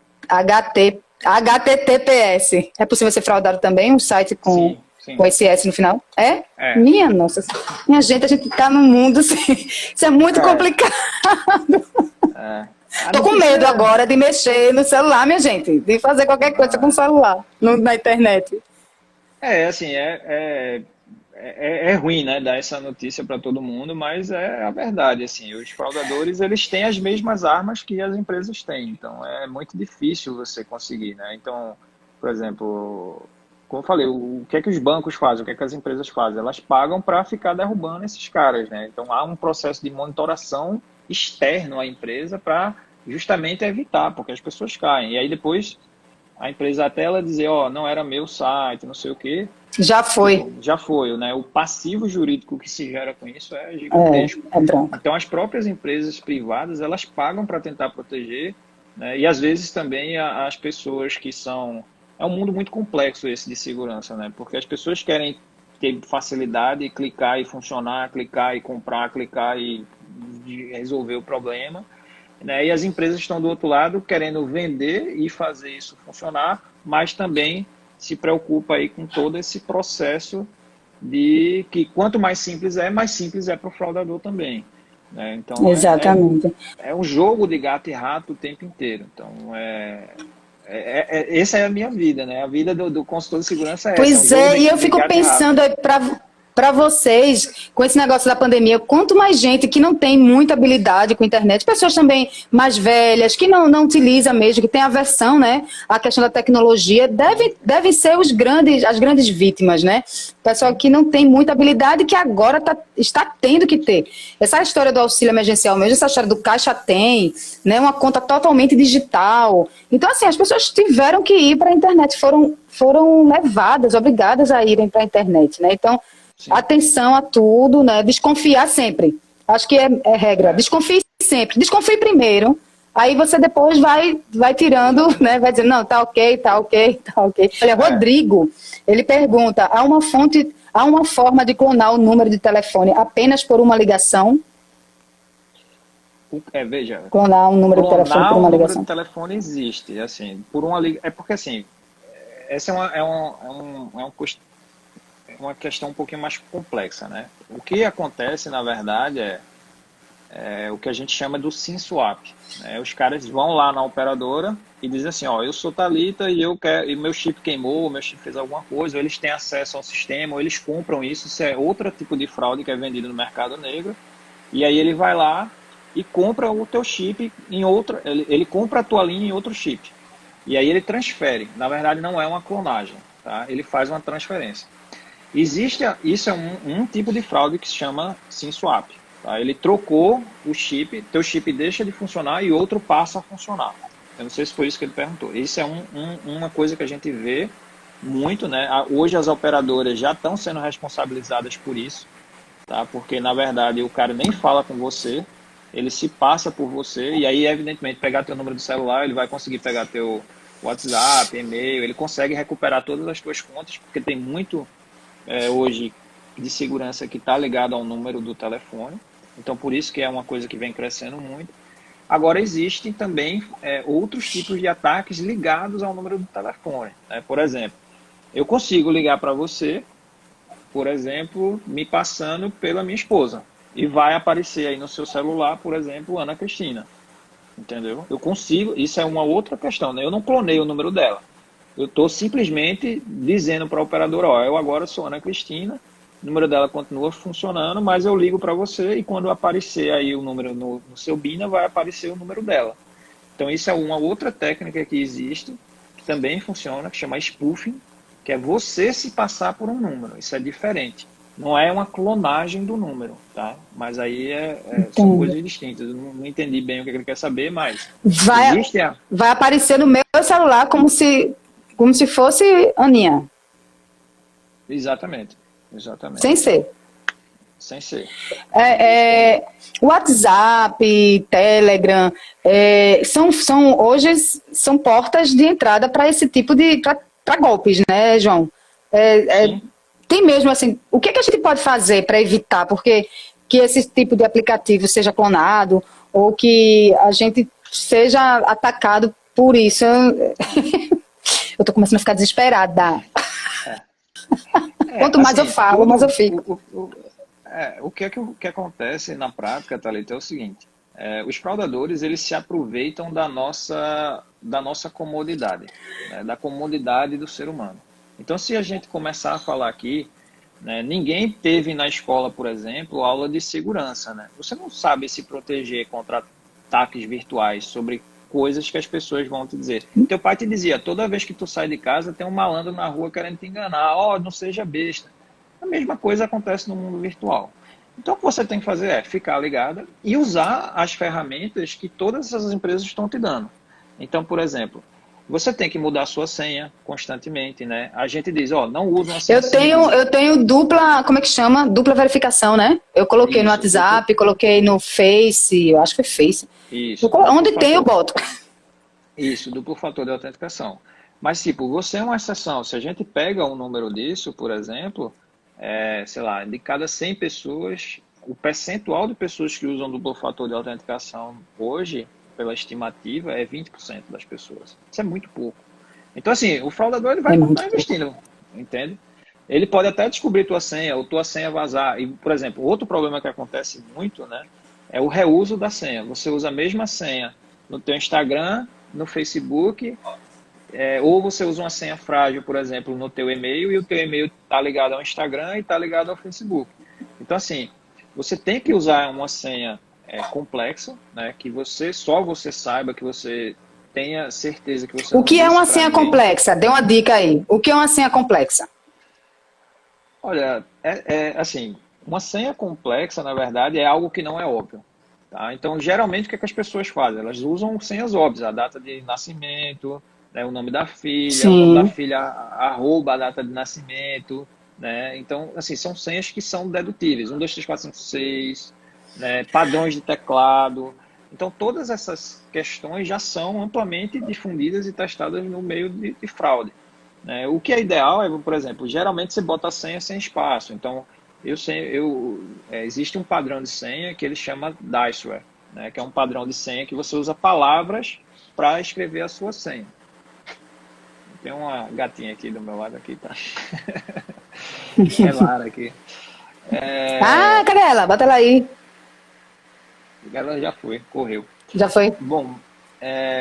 É possível ser fraudado também, um site com... Sim. Com esse S no final? Minha nossa. Minha gente, a gente tá num mundo assim. Isso é muito complicado. Tô com medo agora de mexer no celular, minha gente. De fazer qualquer coisa com o celular, na internet. Assim, é ruim, né, dar essa notícia para todo mundo, mas é a verdade, assim, os fraudadores, eles têm as mesmas armas que as empresas têm, então é muito difícil você conseguir, né, então, por exemplo, como eu falei, o que é que os bancos fazem, o que é que as empresas fazem? Elas pagam para ficar derrubando esses caras, né, então há um processo de monitoração externo à empresa para justamente evitar, porque as pessoas caem, e aí depois a empresa até ela dizer, não era meu site, não sei o quê. Já foi, né? O passivo jurídico que se gera com isso é gigantesco. Então, as próprias empresas privadas, elas pagam para tentar proteger, né? E às vezes também as pessoas que são... É um mundo muito complexo esse de segurança, né? Porque as pessoas querem ter facilidade, clicar e funcionar, clicar e comprar, clicar e resolver o problema, né? E as empresas estão do outro lado querendo vender e fazer isso funcionar, mas também se preocupa aí com todo esse processo de que quanto mais simples é para o fraudador também, né? Então, exatamente. É um jogo de gato e rato o tempo inteiro. Então, essa é a minha vida, né? A vida do consultor de segurança é pois essa. E eu fico pensando, para vocês, com esse negócio da pandemia, quanto mais gente que não tem muita habilidade com a internet, pessoas também mais velhas, que não utiliza mesmo, que tem aversão, né, à questão da tecnologia, devem ser as grandes vítimas, né? Pessoal que não tem muita habilidade, que agora está tendo que ter. Essa história do auxílio emergencial mesmo, essa história do Caixa Tem, né, uma conta totalmente digital. Então, assim, as pessoas tiveram que ir para a internet, foram levadas, obrigadas a irem para a internet, né? Então, sim, atenção a tudo, né? Desconfiar sempre. Acho que é regra. Desconfie sempre. Desconfie primeiro. Aí você depois vai tirando, né? Vai dizendo, não, tá ok, tá ok, tá ok. Olha, Rodrigo, ele pergunta, há uma forma de clonar o número de telefone apenas por uma ligação? Veja, clonar um número de telefone por uma ligação. O número de telefone existe, assim, por uma ligação. É porque, assim, essa é uma questão um pouquinho mais complexa, né? O que acontece, na verdade, é o que a gente chama do SIM swap, né? Os caras vão lá na operadora e dizem assim, ó, eu sou Thalita e meu chip queimou, meu chip fez alguma coisa, ou eles têm acesso ao sistema, ou eles compram isso é outro tipo de fraude que é vendido no mercado negro, e aí ele vai lá e compra o teu chip em outra, ele compra a tua linha em outro chip, e aí ele transfere. Na verdade, não é uma clonagem, tá? Ele faz uma transferência. Isso é um tipo de fraude que se chama SIM swap. Tá? Ele trocou o chip, teu chip deixa de funcionar e outro passa a funcionar. Eu não sei se foi isso que ele perguntou. Isso é uma coisa que a gente vê muito, né? Hoje as operadoras já estão sendo responsabilizadas por isso, tá? Porque na verdade o cara nem fala com você, ele se passa por você e aí evidentemente pegar teu número de celular, ele vai conseguir pegar teu WhatsApp, e-mail, ele consegue recuperar todas as tuas contas, porque tem muito hoje de segurança que está ligado ao número do telefone. Então, por isso que é uma coisa que vem crescendo muito. Agora, existem também outros tipos de ataques ligados ao número do telefone, né? Por exemplo, eu consigo ligar para você, por exemplo, me passando pela minha esposa. E vai aparecer aí no seu celular, por exemplo, Ana Cristina. Entendeu? Eu consigo, isso é uma outra questão, né? Eu não clonei o número dela. Eu estou simplesmente dizendo para a operadora, ó, eu agora sou Ana Cristina, o número dela continua funcionando, mas eu ligo para você e quando aparecer aí o número no seu BINA, vai aparecer o número dela. Então isso é uma outra técnica que existe, que também funciona, que chama spoofing, que é você se passar por um número. Isso é diferente. Não é uma clonagem do número, tá? Mas aí são coisas distintas. Eu não entendi bem o que ele quer saber, mas vai aparecer no meu celular como se fosse Aninha. Exatamente. Sem ser. WhatsApp, Telegram, hoje são portas de entrada para esse tipo de para golpes, né, João? Tem mesmo assim, o que a gente pode fazer para evitar, porque que esse tipo de aplicativo seja clonado ou que a gente seja atacado por isso? Eu tô começando a ficar desesperada. Quanto mais eu falo, mais eu fico. O que acontece na prática, Thalita, é o seguinte. Os fraudadores, eles se aproveitam da nossa comodidade, né, da comodidade do ser humano. Então, se a gente começar a falar aqui, né, ninguém teve na escola, por exemplo, aula de segurança, né? Você não sabe se proteger contra ataques virtuais sobre coisas que as pessoas vão te dizer. Teu pai te dizia, toda vez que tu sai de casa, tem um malandro na rua querendo te enganar. Não seja besta. A mesma coisa acontece no mundo virtual. Então, o que você tem que fazer é ficar ligada e usar as ferramentas que todas essas empresas estão te dando. Então, por exemplo, você tem que mudar a sua senha constantemente, né? A gente diz, não usa uma senha Eu tenho dupla, como é que chama? Dupla verificação, né? Eu coloquei no WhatsApp, coloquei no Face, eu acho que foi Face. Isso. Onde tem, eu boto. Isso, duplo fator de autenticação. Mas, tipo, você é uma exceção. Se a gente pega um número disso, por exemplo, sei lá, de cada 100 pessoas, o percentual de pessoas que usam duplo fator de autenticação hoje, pela estimativa, é 20% das pessoas. Isso é muito pouco. Então, assim, o fraudador ele vai continuar investindo, entende? Ele pode até descobrir tua senha, ou tua senha vazar. E, por exemplo, outro problema que acontece muito, né, é o reuso da senha. Você usa a mesma senha no teu Instagram, no Facebook, ou você usa uma senha frágil, por exemplo, no teu e-mail, e o teu e-mail está ligado ao Instagram e está ligado ao Facebook. Então, assim, você tem que usar uma senha complexa, né, que só você saiba, que você tenha certeza que você O não que é disse uma para senha ninguém. complexa? Dê uma dica aí. O que é uma senha complexa? Olha, assim, uma senha complexa, na verdade, é algo que não é óbvio. Tá? Então, geralmente, o que as pessoas fazem? Elas usam senhas óbvias, a data de nascimento, né, o nome da Sim. filha, arroba a data de nascimento, né? Então, assim, são senhas que são dedutíveis, 1, 2, 3, 4, 5, 6, né, padrões de teclado. Então, todas essas questões já são amplamente difundidas e testadas no meio de fraude. Né? O que é ideal é, por exemplo, geralmente você bota a senha sem espaço. Então, existe um padrão de senha que ele chama Diceware, né? Que é um padrão de senha que você usa palavras para escrever a sua senha. Tem uma gatinha aqui do meu lado aqui, tá? É Lara aqui. Ah, cadê ela? Bota ela aí. Ela já foi, correu. Já foi? Bom,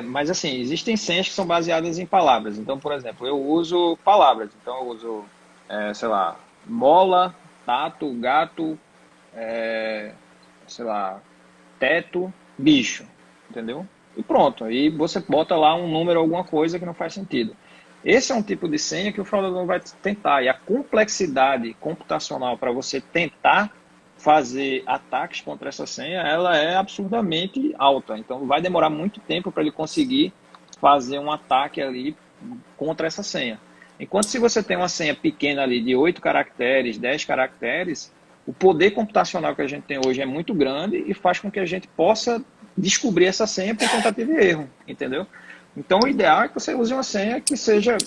mas assim, existem senhas que são baseadas em palavras. Então, por exemplo, eu uso palavras. Então, eu uso, sei lá, bola, tato, gato, sei lá, teto, bicho, entendeu? E pronto, aí você bota lá um número, alguma coisa que não faz sentido. Esse é um tipo de senha que o fraudador vai tentar. E a complexidade computacional para você tentar fazer ataques contra essa senha, ela é absurdamente alta. Então, vai demorar muito tempo para ele conseguir fazer um ataque ali contra essa senha. Enquanto se você tem uma senha pequena ali de 8 caracteres, 10 caracteres, o poder computacional que a gente tem hoje é muito grande e faz com que a gente possa descobrir essa senha por tentativa e erro, entendeu? Então, o ideal é que você use uma senha que seja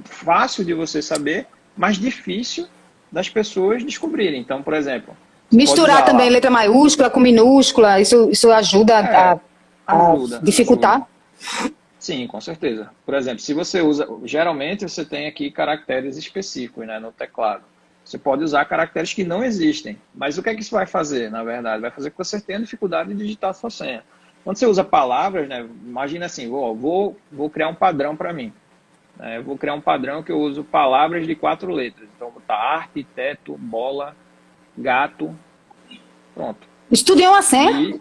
fácil de você saber, mas difícil das pessoas descobrirem. Então, por exemplo, Misturar também letra maiúscula com minúscula, isso ajuda a dificultar? Ajuda. Sim, com certeza. Por exemplo, se você usa, geralmente você tem aqui caracteres específicos, né, no teclado. Você pode usar caracteres que não existem. Mas o que é que isso vai fazer, na verdade? Vai fazer com que você tenha dificuldade de digitar a sua senha. Quando você usa palavras, né, imagina assim, vou criar um padrão para mim. Eu vou criar um padrão que eu uso palavras de 4 letras. Então, vou botar arte, teto, bola, gato, pronto. Estudei uma senha?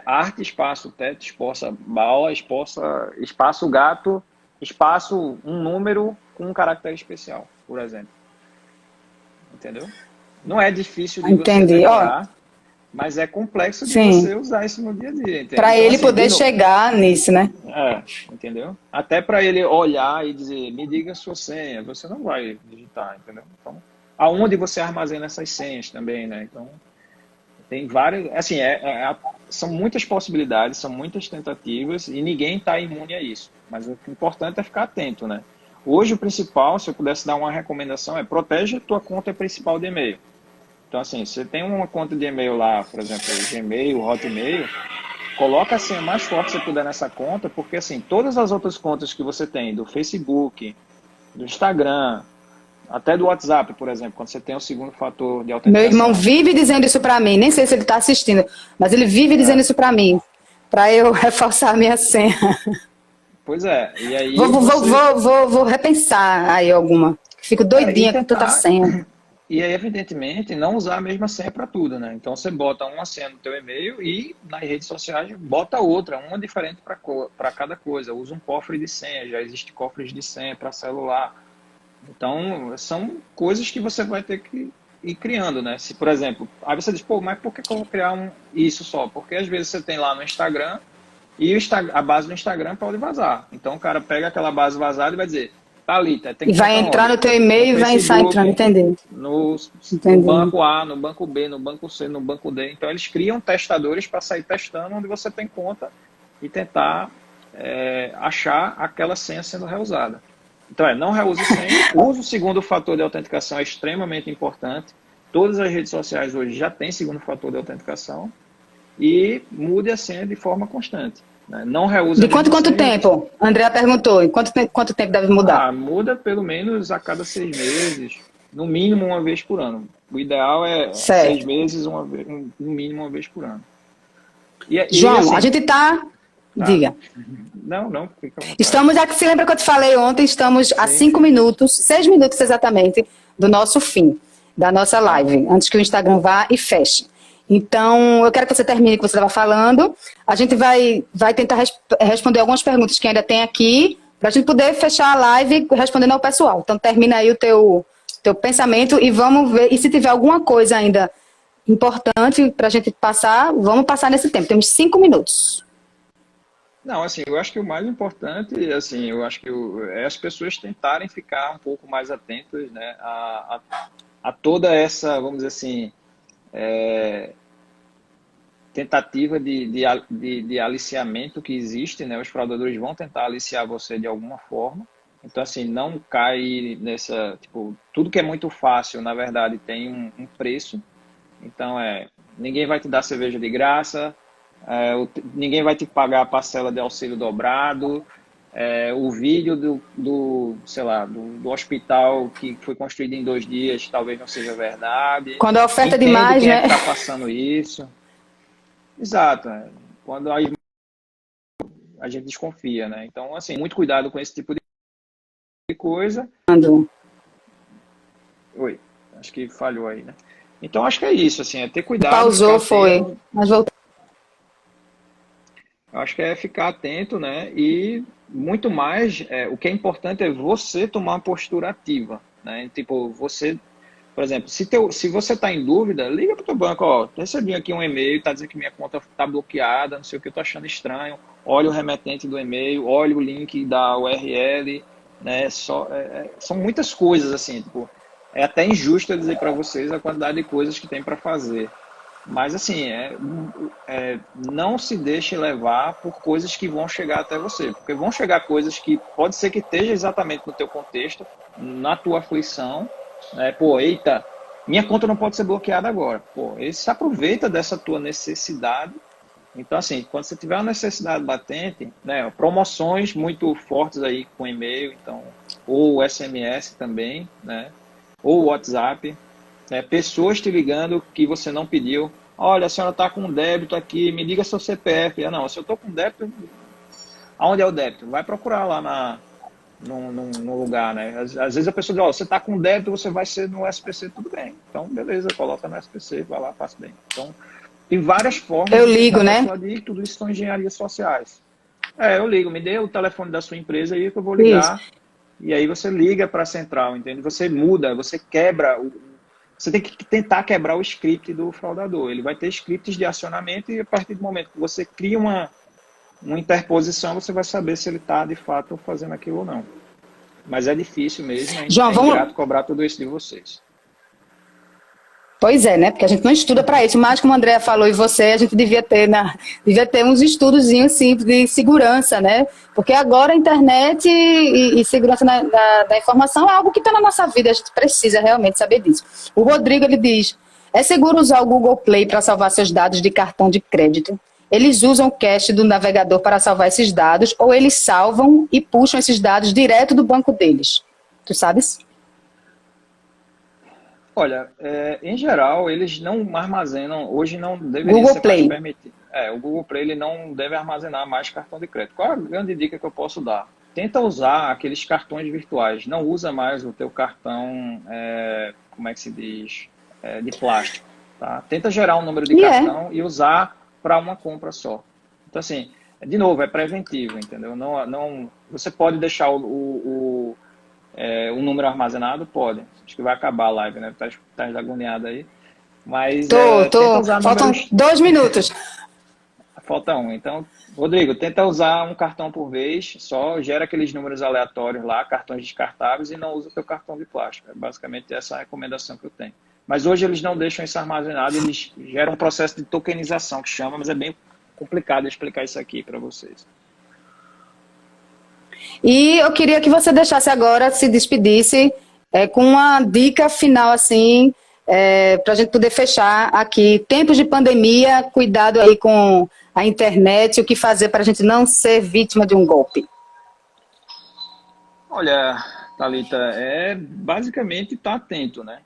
Arte, espaço, teto, espaço, bola, espaço, gato, espaço, um número com um caractere especial, por exemplo. Entendeu? Não é difícil de você decorar, mas é complexo de você usar isso no dia a dia. Para ele assim, poder chegar nisso, né? Entendeu? Até para ele olhar e dizer, me diga a sua senha, você não vai digitar, entendeu? Então, aonde você armazena essas senhas também, né? Então, tem várias, assim, são muitas possibilidades, são muitas tentativas e ninguém está imune a isso. Mas o importante é ficar atento, né? Hoje o principal, se eu pudesse dar uma recomendação, é proteja a tua conta principal de e-mail. Então, assim, você tem uma conta de e-mail lá, por exemplo, Gmail, Hotmail, coloca a senha mais forte que você puder nessa conta, porque, assim, todas as outras contas que você tem, do Facebook, do Instagram, até do WhatsApp, por exemplo, quando você tem o segundo fator de autenticação. Meu irmão vive dizendo isso pra mim, nem sei se ele tá assistindo, mas ele vive dizendo isso pra mim, pra eu reforçar a minha senha. Pois é, e aí... Vou repensar aí alguma. Fico doidinha com tanta senha. E aí, evidentemente, não usar a mesma senha para tudo, né? Então, você bota uma senha no teu e-mail e nas redes sociais bota outra, uma diferente para cada coisa. Usa um cofre de senha, já existe cofres de senha para celular. Então, são coisas que você vai ter que ir criando, né? Se, por exemplo, aí você diz, pô, mas por que eu vou criar isso só? Porque às vezes você tem lá no Instagram e a base do Instagram pode vazar. Então, o cara pega aquela base vazada e vai dizer... Thalita, tem que e vai entrar no teu e-mail e vai sair entrando, entender. No banco A, no banco B, no banco C, no banco D. Então, eles criam testadores para sair testando onde você tem conta e tentar achar aquela senha sendo reusada. Então, não reuse senha. Use o segundo fator de autenticação, é extremamente importante. Todas as redes sociais hoje já têm segundo fator de autenticação. E mude a senha de forma constante. Não reúsa. De quanto tempo? Andrea perguntou. Em quanto tempo deve mudar? Muda pelo menos a cada 6 meses, no mínimo uma vez por ano. O ideal é 6 meses, no mínimo uma vez por ano. João, assim, a gente está Tá. Diga. Não, fica à vontade. Estamos aqui, se lembra que eu te falei ontem, estamos a 5 minutos, 6 minutos exatamente, do nosso fim, da nossa live, antes que o Instagram vá e feche. Então, eu quero que você termine o que você estava falando. A gente vai tentar responder algumas perguntas que ainda tem aqui, para a gente poder fechar a live respondendo ao pessoal. Então, termina aí o teu pensamento e vamos ver. E se tiver alguma coisa ainda importante para a gente passar, vamos passar nesse tempo. Temos 5 minutos. Não, assim, eu acho que o mais importante, assim, eu acho que é as pessoas tentarem ficar um pouco mais atentas, né, a toda essa, vamos dizer assim, tentativa de aliciamento que existe, né? Os fraudadores vão tentar aliciar você de alguma forma. Então, assim, não cai nessa... Tipo, tudo que é muito fácil, na verdade, tem um preço. Então, ninguém vai te dar cerveja de graça, ninguém vai te pagar a parcela de auxílio dobrado, o vídeo sei lá, do hospital que foi construído em 2 dias talvez não seja verdade. Quando a oferta é Entendo demais, quem né? é que está passando isso. Exato. Quando a gente desconfia, né? Então, assim, muito cuidado com esse tipo de coisa. Oi, acho que falhou aí, né? Então, acho que é isso, assim, é ter cuidado. Pausou, foi, mas voltou. Eu acho que é ficar atento, né? E muito mais, o que é importante é você tomar uma postura ativa, né? Tipo, você, por exemplo, se você está em dúvida, liga para o teu banco, ó, recebi aqui um e-mail, está dizendo que minha conta está bloqueada, não sei o que, eu estou achando estranho. Olha o remetente do e-mail, olha o link da URL, né? São muitas coisas, assim, tipo, é até injusto eu dizer para vocês a quantidade de coisas que tem para fazer. Mas, assim, não se deixe levar por coisas que vão chegar até você. Porque vão chegar coisas que pode ser que esteja exatamente no teu contexto, na tua aflição. Né? Pô, eita, minha conta não pode ser bloqueada agora. Pô, ele se aproveita dessa tua necessidade. Então, assim, quando você tiver uma necessidade latente, né, promoções muito fortes aí com e-mail, então, ou SMS também, né, ou WhatsApp. Pessoas te ligando que você não pediu. Olha, a senhora está com um débito aqui, me diga seu CPF. Não, se eu estou com débito, aonde é o débito? Vai procurar lá no lugar, né? Às vezes a pessoa diz, você está com débito, você vai ser no SPC, tudo bem. Então, beleza, coloca no SPC, vai lá, passa bem. Então, tem várias formas eu ligo, né? Tudo isso são engenharias sociais. Eu ligo, me dê o telefone da sua empresa aí que eu vou ligar. Isso. E aí você liga para a central, entende? Você muda, você quebra Você tem que tentar quebrar o script do fraudador. Ele vai ter scripts de acionamento e a partir do momento que você cria uma interposição, você vai saber se ele está, de fato, fazendo aquilo ou não. Mas é difícil mesmo, João, é ingrato cobrar tudo isso de vocês. Pois é, né? Porque a gente não estuda para isso, mas como a Andrea falou e você, a gente devia ter uns estudozinhos simples de segurança, né? Porque agora a internet e segurança da informação é algo que está na nossa vida, a gente precisa realmente saber disso. O Rodrigo, ele diz, é seguro usar o Google Play para salvar seus dados de cartão de crédito? Eles usam o cache do navegador para salvar esses dados ou eles salvam e puxam esses dados direto do banco deles? Tu sabes? Olha, em geral, eles não armazenam, hoje não deveria Google ser Play. mais permitido. O Google Play ele não deve armazenar mais cartão de crédito. Qual a grande dica que eu posso dar? Tenta usar aqueles cartões virtuais, não usa mais o teu cartão, como é que se diz, de plástico. Tá? Tenta gerar um número de cartão e usar para uma compra só. Então, assim, de novo, é preventivo, entendeu? Não, você pode deixar o número armazenado? Pode. Acho que vai acabar a live, né? Tá agoniado aí. Mas tô. Usar Faltam números... 2 minutos. Falta 1. Então, Rodrigo, tenta usar um cartão por vez, só gera aqueles números aleatórios lá, cartões descartáveis e não usa o teu cartão de plástico. É basicamente essa a recomendação que eu tenho. Mas hoje eles não deixam isso armazenado, eles geram um processo de tokenização que chama, mas é bem complicado explicar isso aqui para vocês. E eu queria que você deixasse agora, se despedisse, com uma dica final, assim, para a gente poder fechar aqui. Tempos de pandemia, cuidado aí com a internet, o que fazer para a gente não ser vítima de um golpe. Olha, Thalita, basicamente estar atento, né?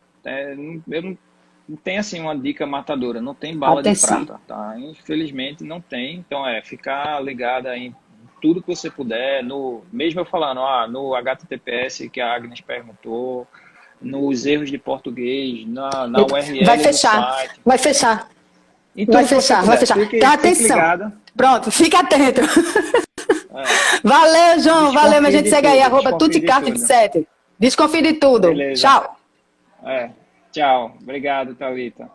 não tem assim uma dica matadora, não tem bala de Atenção. prata, tá? Infelizmente não tem. Então ficar ligada em tudo que você puder, mesmo eu falando, no HTTPS que a Agnes perguntou, nos erros de português, na URL Vai do fechar, site. vai fechar, Em vai tudo que você fechar, vai puder. fechar. Fique Atenção. ligada. Pronto, fica atento. É, Valeu, João. Valeu, mas a desconfie gente de segue aí, tudo, arroba desconfie de tudo. tuticart27. Desconfie de tudo. Beleza. Tchau. Tchau. Obrigado, Thalita.